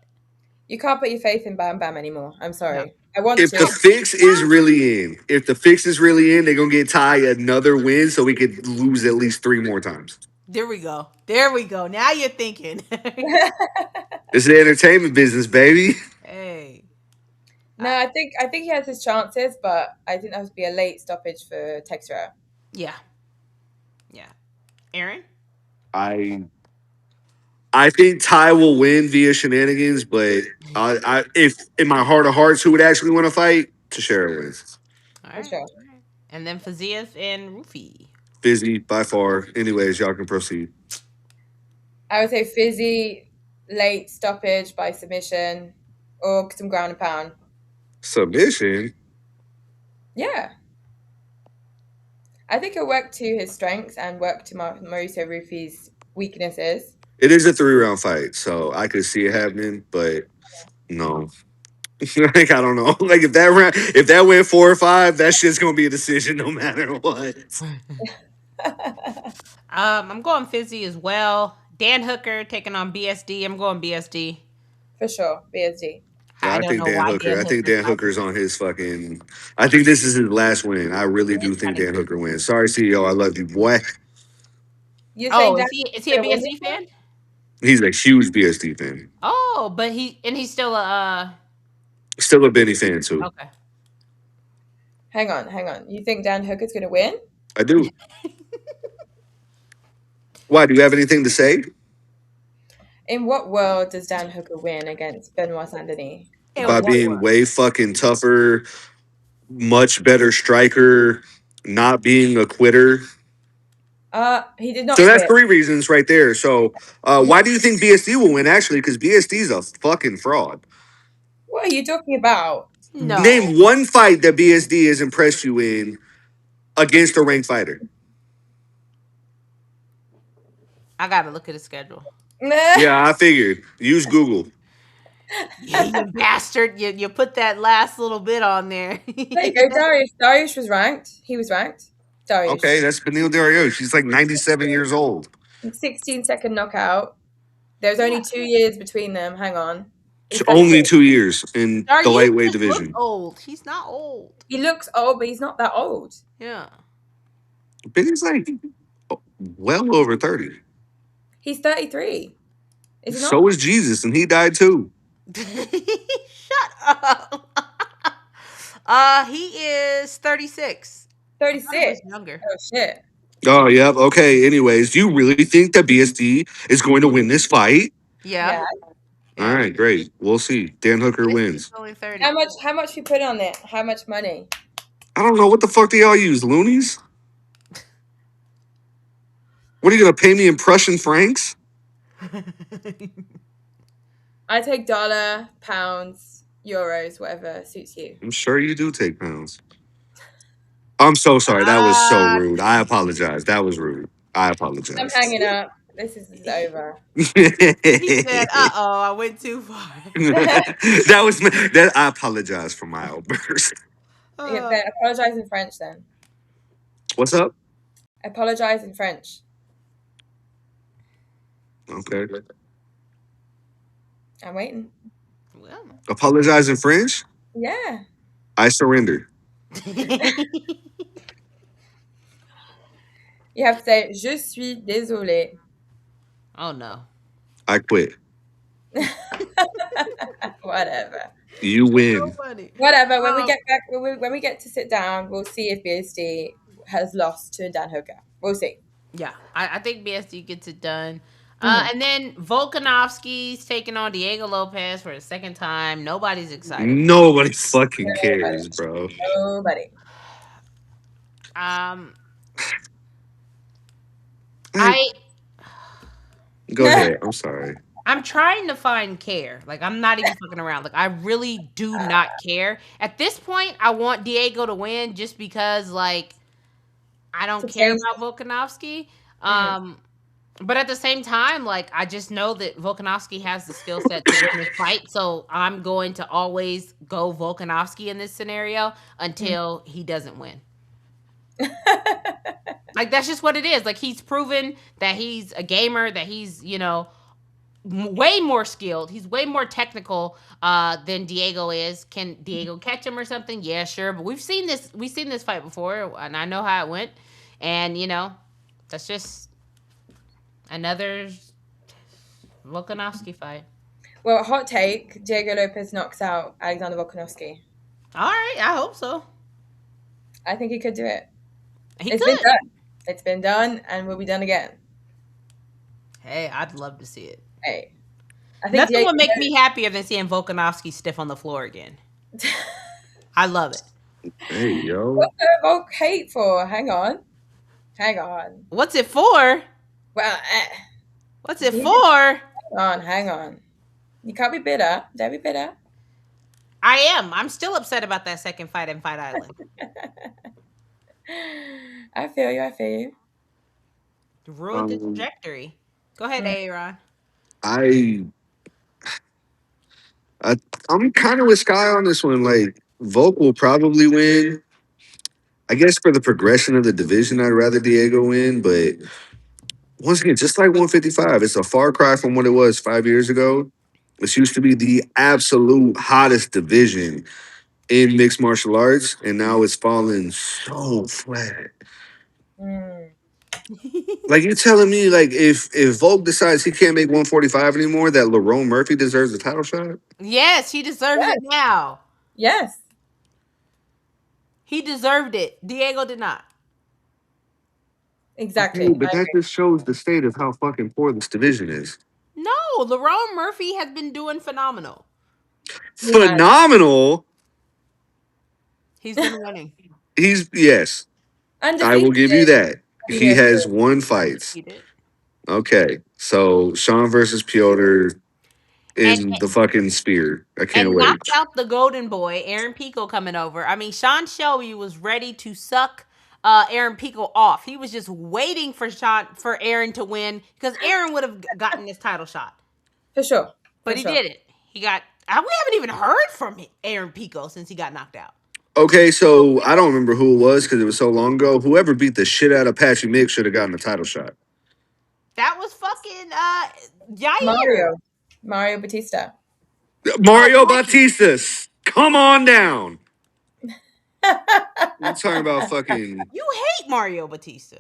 You can't put your faith in Bam Bam anymore. I'm
No.
sorry. I want
If the
to.
fix is really in, if the fix is really in, they're gonna get Ty another win, so we could lose at least 3 more times.
There we go. There we go. Now you're thinking.
It's the entertainment business, baby.
Hey.
no, I think he has his chances, but I think that would be a late stoppage for Texera.
Yeah. Yeah. Aaron?
I I think Ty will win via shenanigans, but if in my heart of hearts, who would actually want to fight? Teixeira wins.
All
For
right.
sure.
All right. And then Faziev and Rufi.
Busy by far. Anyways, y'all can proceed.
I would say Fizzy, late stoppage by submission, or some ground and pound.
Submission.
Yeah. I think he'll work to his strengths and work to Mauricio Rufi's weaknesses.
It is a 3 round fight, so I could see it happening, but no. Like, I don't know. Like, if that went 4 or 5, that shit's gonna be a decision no matter what.
I'm going Fizzy as well. Dan Hooker taking on BSD. I'm going BSD.
For sure, BSD.
I
I
don't
think
know
Dan
why
Hooker.
Dan
I think
Hooker's
Dan
not
Hooker's on
winning.
his fucking. I think this is his last win. I really do
It's
think
gotta
Dan
be.
Hooker wins. Sorry, CEO. I love you, boy.
You're saying
Oh,
Dan
is he a
gonna win
BSD
this one?
fan?
He's a huge BSD fan.
Oh, but he's still a
Still a Benny fan too.
okay.
Hang on, hang on. You think Dan Hooker's gonna win?
I do. Why? Do you have anything to say?
In what world does Dan Hooker win against Benoit Saint Denis?
And
By
what
being way fucking tougher, much better striker, not being a quitter.
He did not
So that's
quit.
3 reasons right there. So why do you think BSD will win? Actually, because BSD is a fucking fraud.
What are you talking about?
no.
Name one fight that BSD has impressed you in against a ranked fighter.
I gotta look at his schedule.
Yeah, I figured. Use Google.
Yeah, you bastard. You put that last little bit on there.
There you go, Darius. Darius was ranked. He was ranked. Darius.
Okay, that's Benil Dario. She's like 97 years old.
16-second knockout. There's
Yeah.
only 2 years between them. Hang on.
It's
He's
only
36.
2 years in the
Darius
lightweight
just looks
division.
old. He's not old.
He looks old, but he's not that old.
Yeah.
Benny's like well over 30.
He's 33. Is he not?
So is Jesus, and he died too.
Shut up. He is 36. I thought he was
36.
younger.
Oh, shit.
Oh, yep. Okay. Anyways, do you really think that BSD is going to win this fight?
Yeah.
Yeah.
All
Yeah.
right, great. We'll see. Dan Hooker
He's
wins.
only 30.
How much you put on it? How much money?
I don't know what the fuck do y'all use, loonies. What are you gonna pay me in Prussian francs?
I take dollar, pounds, euros, whatever suits you.
I'm sure you do take pounds. I'm so sorry. That was so
Ah,
rude. I apologize. That was rude. I
I'm
apologize.
hanging up. This is over.
he said, "Uh-oh, I went too far."
That was that. I apologize for my outburst.
Yeah,
Uh,
then apologize in French then.
What's up?
Apologize in French.
Okay.
I'm waiting.
well.
Apologize in French.
Yeah.
I surrender.
You have to say, Je suis désolé.
Oh no.
I quit.
Whatever.
You
So
win.
funny.
Whatever. When we
Um,
get back, when we get to sit down, we'll see if BSD has lost to Dan Hooker. We'll see.
yeah, I think BSD gets it done.
Hmm.
And then Volkanovski's taking on Diego Lopez for the second time. Nobody's excited.
Nobody fucking
Nobody.
cares, bro.
Nobody.
Um,
Like,
I
go ahead. I'm sorry.
I'm trying to find care. Like I'm not even fucking around. Like I really do not care. At this point, I want Diego to win just because like I don't
To
care
change.
about Volkanovski.
Mm.
Um but at the same time, like I just know that Volkanovski has the skill set to win this fight. So I'm going to always go Volkanovski in this scenario
Mm.
until he doesn't win. Like that's just what it is. Like he's proven that he's a gamer, that he's, way more skilled. He's way more technical than Diego is. Can Diego catch him or something? Yeah, sure. But we've seen this. We've seen this fight before, and I know how it went. And that's just another Volkanovski fight.
Well, hot take: Diego Lopez knocks out Alexander Volkanovski.
All right, I hope so.
I think he could do it.
He
It's been
could.
done. It's been done, and will be done again.
Hey, I'd love to see it.
Hey, I think
Nothing
Diego.
would make me happier than seeing Volkanovski stiff on the floor again. I love it.
Hey, yo.
What's the Volk hate for? Hang on.
What's it for?
Well,
What's it
hang
for?
hang on. You can't be bitter. Don't be bitter.
I am. I'm still upset about that second fight in Fight Island.
I feel you. I feel you.
Ruined the
Um,
trajectory. Go ahead,
Mm.
Aaron.
I, I, I'm kind of with Sky on this one. Like, Volk will probably win. I guess for the progression of the division, I'd rather Diego win. But once again, just like 155, it's a far cry from what it was 5 years ago. This used to be the absolute hottest division in mixed martial arts, and now it's fallen so flat.
Mm.
Like you're telling me, like if Volk decides he can't make 145 anymore, that Lerone Murphy deserves a title shot.
Yes, he deserves
Yes.
it now.
Yes.
He deserved it. Diego did not.
Okay,
Exactly.
but
I
that just shows the state of how fucking poor this division is.
No, Lerone Murphy has been doing phenomenal.
agree. He has.
Phenomenal.
He's been winning.
He's yes, I will
Undefeated
give you that. He
undefeated.
has won fights.
Undefeated.
Okay, so Sean versus Piotr
And
in the fucking spear. I can't
and
wait.
knocked out the golden boy, Aaron Pico coming over. I mean, Sean Shelby was ready to suck Aaron Pico off. He was just waiting for Aaron to win because Aaron would have gotten this title shot.
For sure. For
But he
sure.
didn't. We haven't even heard from Aaron Pico since he got knocked out.
Okay, so I don't remember who it was because it was so long ago. Whoever beat the shit out of Patchy Mix should have gotten a title shot.
That was fucking Jair.
Mario Batista.
Mario Batistas, come on down. You're talking about fucking.
You hate Mario Batista.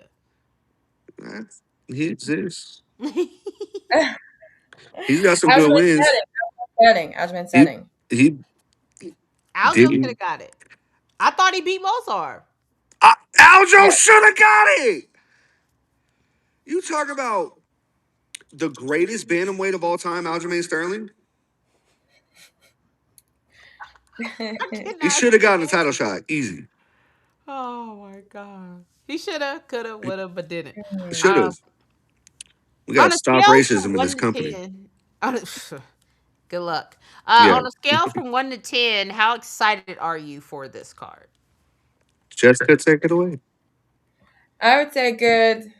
eh, He exists.
Aljamain
He's got some good
Aljamain
wins.
Sterling. Aljamain
He
Sterling.
he
should
didn't.
have got it. I thought he beat Mozart.
Aljo
Yeah.
should have got it. You talk about the greatest bantamweight of all time, Aljamain Sterling.
I did
He
not
should have
see
gotten a
that.
title shot. Easy.
Oh my god. He should have, could have, would have, but didn't.
Should
Uh,
have. We got
on
to
a
stop
scale from
racism in this
one to
company.
ten, good luck.
Yeah.
On a scale from 1 to 10, how excited are you for this card?
Jessica, take it away.
I would say a good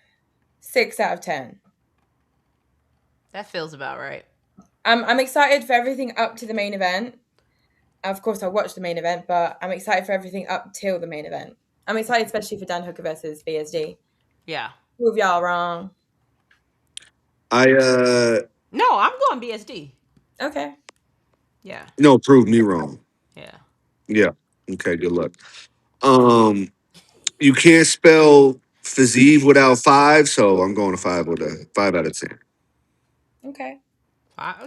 6 out of 10.
That feels about right.
I'm excited for everything up to the main event. Of course, I'll watch the main event, but I'm excited for everything up till the main event. I'm excited, especially for Dan Hooker versus VSD.
Yeah.
Prove y'all wrong.
I
No, I'm going BSD.
Okay.
Yeah.
no, prove me wrong.
Yeah.
Yeah. Okay, good luck. You can't spell physique without five, so I'm going to five with a 5 out of 10.
Okay.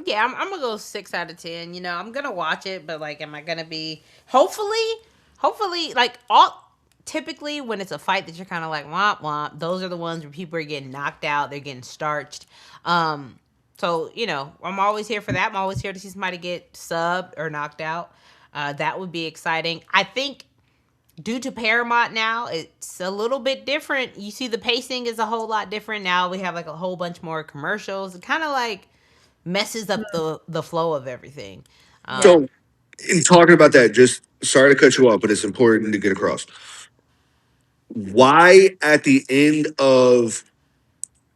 Yeah, I'm gonna go 6 out of 10. I'm gonna watch it, but like, am I gonna be? Hopefully, like all. Typically, when it's a fight that you're kind of like womp womp, those are the ones where people are getting knocked out, they're getting starched. Um, so I'm always here for that. I'm always here to see somebody get subbed or knocked out. That would be exciting. I think due to Paramount now, it's a little bit different. You see, the pacing is a whole lot different now. We have like a whole bunch more commercials. It kind of like messes up the flow of everything.
Yeah.
So, in talking about that, just sorry to cut you off, but it's important to get across. Why at the end of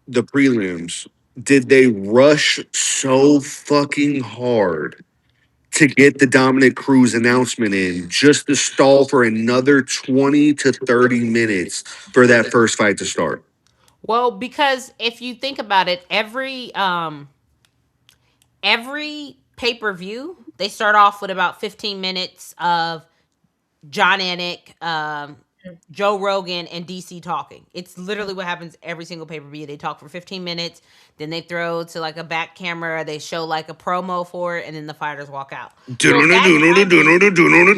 the prelims did they rush so fucking hard to get the Dominic Cruz announcement in just to stall for another 20 to 30 minutes for that first fight to start?
Well, because if you think about it, every pay per view they start off with about 15 minutes of John Anik, Joe Rogan, and DC talking. It's literally what happens every single pay per view. They talk for 15 minutes, then they throw to like a back camera, they show like a promo for it, and then the fighters walk out. So that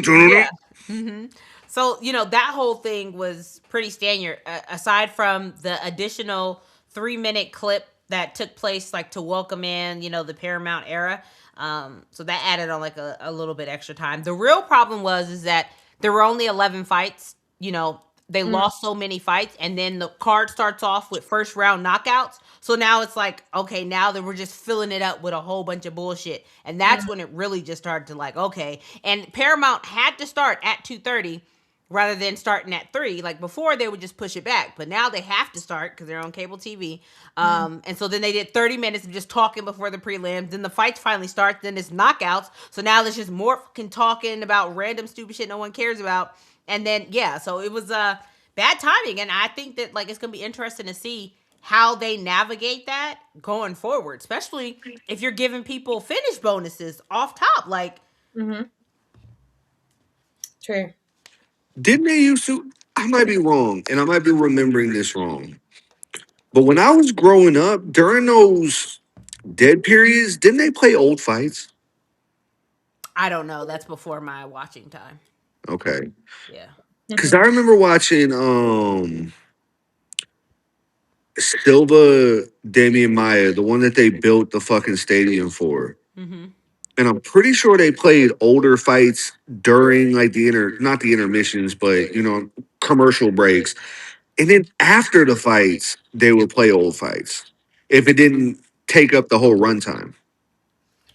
timing, yeah. hmm So that whole thing was pretty standard. Aside from the additional 3-minute clip that took place, like to welcome in, the Paramount era. So that added on like a little bit extra time. The real problem was is that there were only 11 fights. They lost so many fights, and then the card starts off with first round knockouts. So now it's like, okay, now that we're just filling it up with a whole bunch of bullshit, and that's when it really just started to like, okay. And Paramount had to start at 2:30 rather than starting at 3. Like before, they would just push it back, but now they have to start because they're on cable TV. And so then they did 30 minutes of just talking before the prelims. Then the fights finally start. Then it's knockouts. So now there's just more fucking talking about random stupid shit no one cares about. And then yeah, so it was bad timing. And I think that like it's gonna be interesting to see how they navigate that going forward, especially if you're giving people finish bonuses off top. Like,
Mm-hmm. True.
Didn't they used to? I might be wrong, and I might be remembering this wrong. But when I was growing up, during those dead periods, didn't they play old fights?
I don't know. That's before my watching time.
Okay.
Yeah.
Because I remember watching Silva Damian Maya, the one that they built the fucking stadium for.
Mm-hmm.
And I'm pretty sure they played older fights during like not the intermissions, but commercial breaks. And then after the fights, they would play old fights if it didn't take up the whole runtime.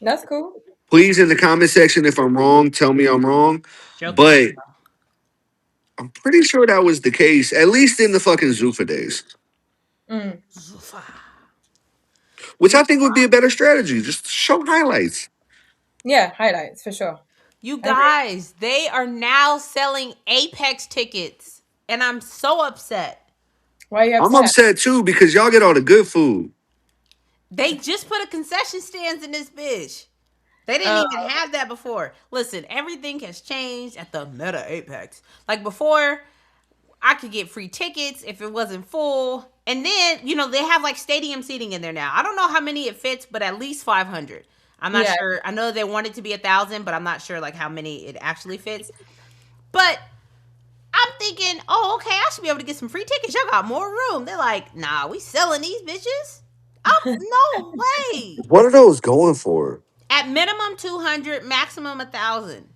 That's cool.
Please, in the comment section, if I'm wrong, tell me I'm wrong.
Joke is
But I'm pretty sure that was the case, at least in the fucking Zuffa days,
Mm.
which I think would be a better strategy. Just show highlights.
Yeah, highlights for sure.
You
I agree.
guys, they are now selling Apex tickets, and I'm so upset.
Why are you
I'm
upset?
upset too because y'all get all the good food.
They just put a concession stands in this bitch. They didn't
Uh,
even have that before. Listen, everything has changed at the Meta Apex. Like before, I could get free tickets if it wasn't full. And then, they have like stadium seating in there now. I don't know how many it fits, but at least 500. I'm not
yeah.
sure. I know they want it to be 1,000, but I'm not sure like how many it actually fits. But I'm thinking, oh, okay, I should be able to get some free tickets. Y'all got more room. They're like, nah, we selling these bitches. No way.
What are those going for?
At minimum 200, maximum 1,000.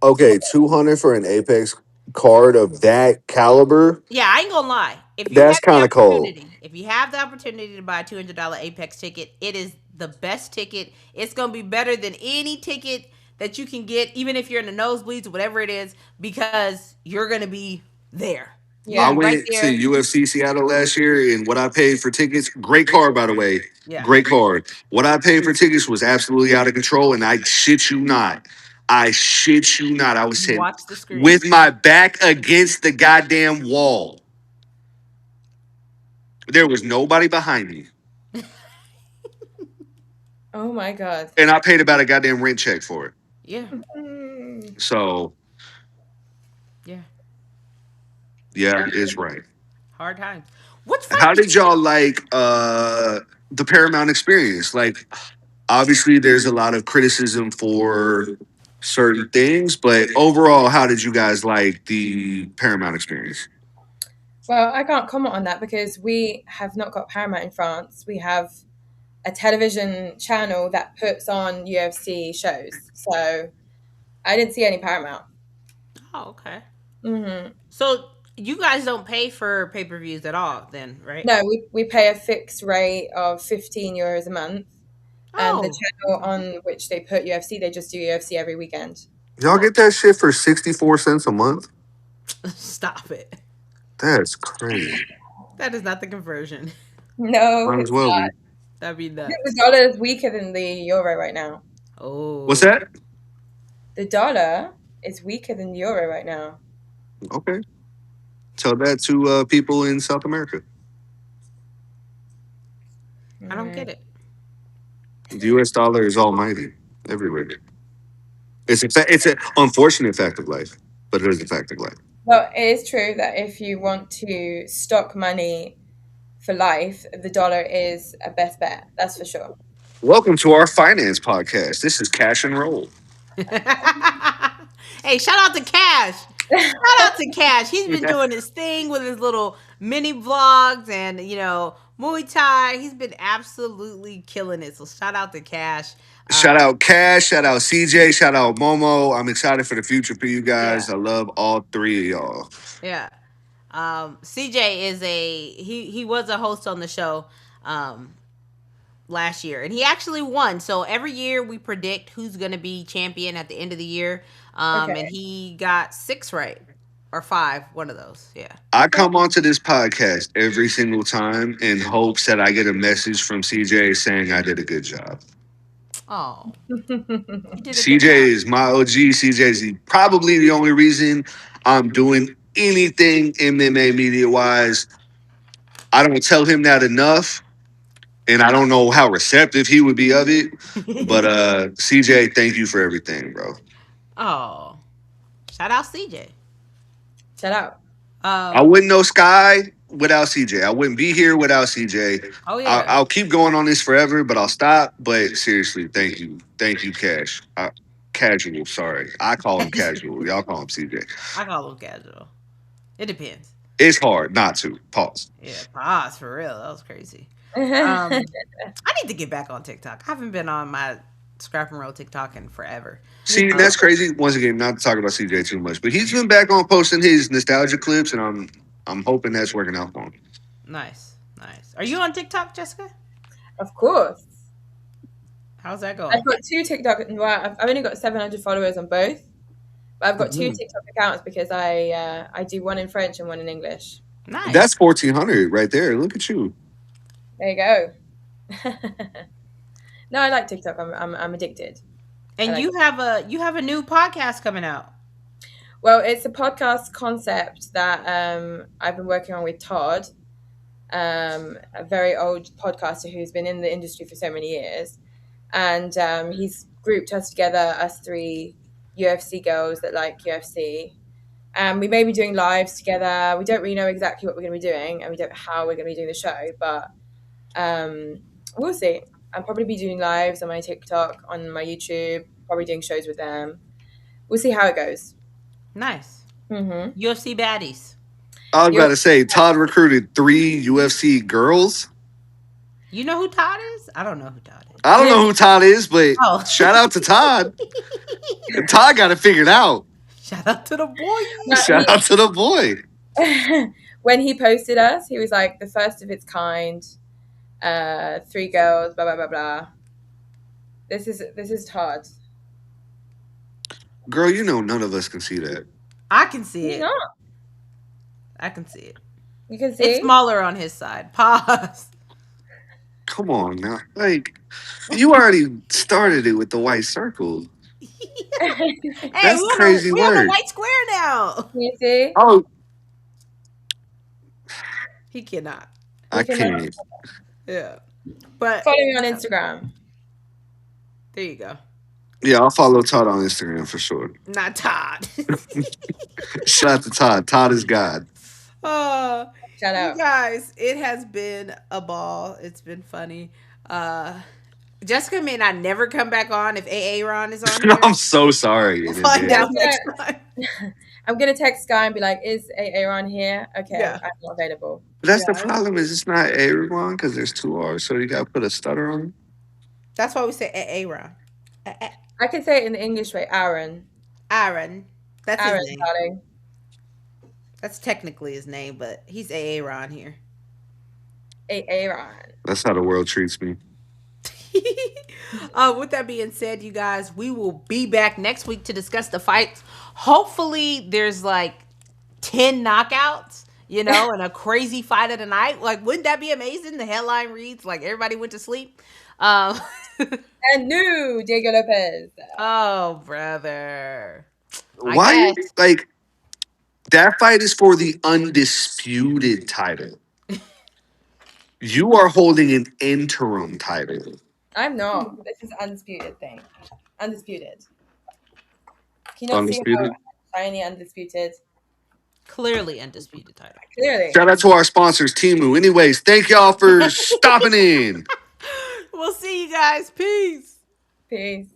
Okay, 200 for an Apex card of that caliber.
Yeah, I ain't gonna lie. If you have
That's
the
kind of cold.
opportunity, if you have the opportunity to buy a $200 Apex ticket, it is the best ticket. It's gonna be better than any ticket that you can get, even if you're in the nosebleeds or whatever it is, because you're gonna be there. You'll
I
Yeah.
be right
went to
there.
UFC Seattle last year, and what I paid for tickets, great card, by the way.
Yeah.
Great card. What I paid for tickets was absolutely out of control, and I shit you not. I shit you not. I was sitting
Watch the screen.
with my back against the goddamn wall. There was nobody behind me,
Oh my god.
and I paid about a goddamn rent check for it.
Yeah.
Mm.
So,
Yeah.
yeah, it's right.
Hard times. Which fight
How
did
did y'all like the Paramount experience? Like, Obviously, there's a lot of criticism for certain things, but overall, how did you guys like the Paramount experience?
Well, I can't comment on that because we have not got Paramount in France. We have a television channel that puts on UFC shows. So I didn't see any Paramount.
Oh, okay.
Hmm.
So you guys don't pay for pay-per-views at all then, right?
No, we pay a fixed rate of 15 euros a month. And the
Oh,
channel
okay.
on which they put UFC, they just do UFC every weekend.
Y'all get that shit for 64 cents a month?
Stop it.
That's crazy.
That is not the conversion.
No,
Might as
it's
well
not.
be.
That'd be
The
nuts.
dollar is weaker than the euro right now.
What's
Oh.
that?
The dollar is weaker than the euro right now.
Okay. Tell that to people in South America.
I don't
Mm.
get it.
The US dollar is almighty everywhere. It's an unfortunate fact of life, but it is a fact of life.
Well, it is true that if you want to stock money for life, the dollar is a best bet. That's for sure.
Welcome to our finance podcast. This is Cash and Roll.
Hey, shout out to Cash. Shout out to Cash. He's been doing his thing with his little mini vlogs and Muay Thai. He's been absolutely killing it. So shout out to Cash.
Shout out Cash, shout out CJ, shout out Momo. I'm excited for the future for you
Yeah,
guys. I love all three of y'all.
yeah. CJ is he was a host on the show last year, and he actually won. So every year we predict who's going to be champion at the end of the year,
Okay.
and he got six right or five, one of those. Yeah.
I
Okay.
come onto this podcast every single time in hopes that I get a message from CJ saying I did a good job.
Oh, you did a good
CJ
job.
is my OG. CJ is probably the only reason I'm doing anything MMA media wise. I don't tell him that enough, and I don't know how receptive he would be of it. But CJ, thank you for everything, bro.
Oh, shout out CJ.
Shout out.
I
Um.
wouldn't know Sky without CJ. I wouldn't be here without CJ.
Oh
I'll,
yeah.
I'll keep going on this forever, but I'll stop. But seriously, thank you, Cash. Casual, sorry, I call him casual. Y'all call him CJ.
I call him casual. It depends.
It's hard not to pause.
Yeah, pause for real. That was crazy.
I
I need to get back on TikTok. I haven't been on my scrap and roll TikTok in forever.
Me
See,
too.
that's crazy. Once again, not to talk about CJ too much, but he's been back on posting his nostalgia clips, and I'm hoping that's working out for him.
Nice, nice. Are you on TikTok, Jessica?
Of course.
How's that
I've
going?
got two TikTok. Well, I've only got 700 followers on both, but I've got two
Mhm.
TikTok accounts because I do one in French and one in English.
That's
Nice.
1,400 right there. Look at you.
There you go. No, I like TikTok. I'm addicted. I
And
like it.
you have a new podcast coming out.
Well, it's a podcast concept that I've been working on with Todd, a very old podcaster who's been in the industry for so many years, and he's grouped us together, us three UFC girls that like UFC. We may be doing lives together. We don't really know exactly what we're going to be doing, and we don't know how we're going to be doing the show, but we'll see. I'll probably be doing lives on my TikTok, on my YouTube, probably doing shows with them. We'll see how it goes.
Nice.
Mm-hmm.
UFC baddies.
I was
You're
about to say Todd recruited 3 UFC girls.
You know who Todd is? I don't know who Todd is.
I don't know who Todd is, but
Oh.
shout out to Todd. Todd got it figured out.
Shout out to the boy.
No,
Shout out to the boy.
when he posted us, he was like the first of its kind. Three girls, blah blah blah blah. This is Todd.
Girl, you know none of us can see that.
I can see
You
it.
not?
I can see it.
You can
It's
see.
smaller on his side. Pause.
Come on now. Like, you already started it with the white circle.
Hey,
That's crazy
we on a
work.
white square now.
You see?
Oh,
He cannot.
I
You can
can't.
Yeah. But
follow me on Instagram.
there you go.
Yeah, I'll follow Todd on Instagram for sure.
Not Todd.
Shout out to Todd. Todd is God.
uh,
Shout
you
out.
guys, it has been a ball. It's been funny. Uh, Jessica may not never come back on if Aaron is on here.
I'm so sorry
We'll
in
find
Yeah,
out
advance.
next time.
I'm gonna text Sky and be like, "Is Aaron here? Okay,
Yeah.
I'm not available."
But that's the
Yeah.
problem is it's not everyone because there's two R's, so you got to put a stutter on it.
That's why we say Aaron.
I can say it in the English way, Aaron.
Aaron. That's his
Aaron,
name.
darling.
That's technically his name, but he's Aaron here.
Aaron.
That's how the world treats me.
With that being said, you guys, we will be back next week to discuss the fights. Hopefully, there's like 10 knockouts, and a crazy fight of the night. Like, wouldn't that be amazing? The headline reads like everybody went to sleep. Um,
And new Diego Lopez.
oh, brother. I
Why?
guess.
Like, that fight is for the undisputed title. You are holding an interim title.
I'm not. This is undisputed thing. Undisputed. Can you not see how
Undisputed.
shiny undisputed?
Clearly undisputed title.
Clearly.
Shout out to our sponsors, Timu. Anyways, thank y'all for stopping in.
We'll see you guys. Peace.
Peace.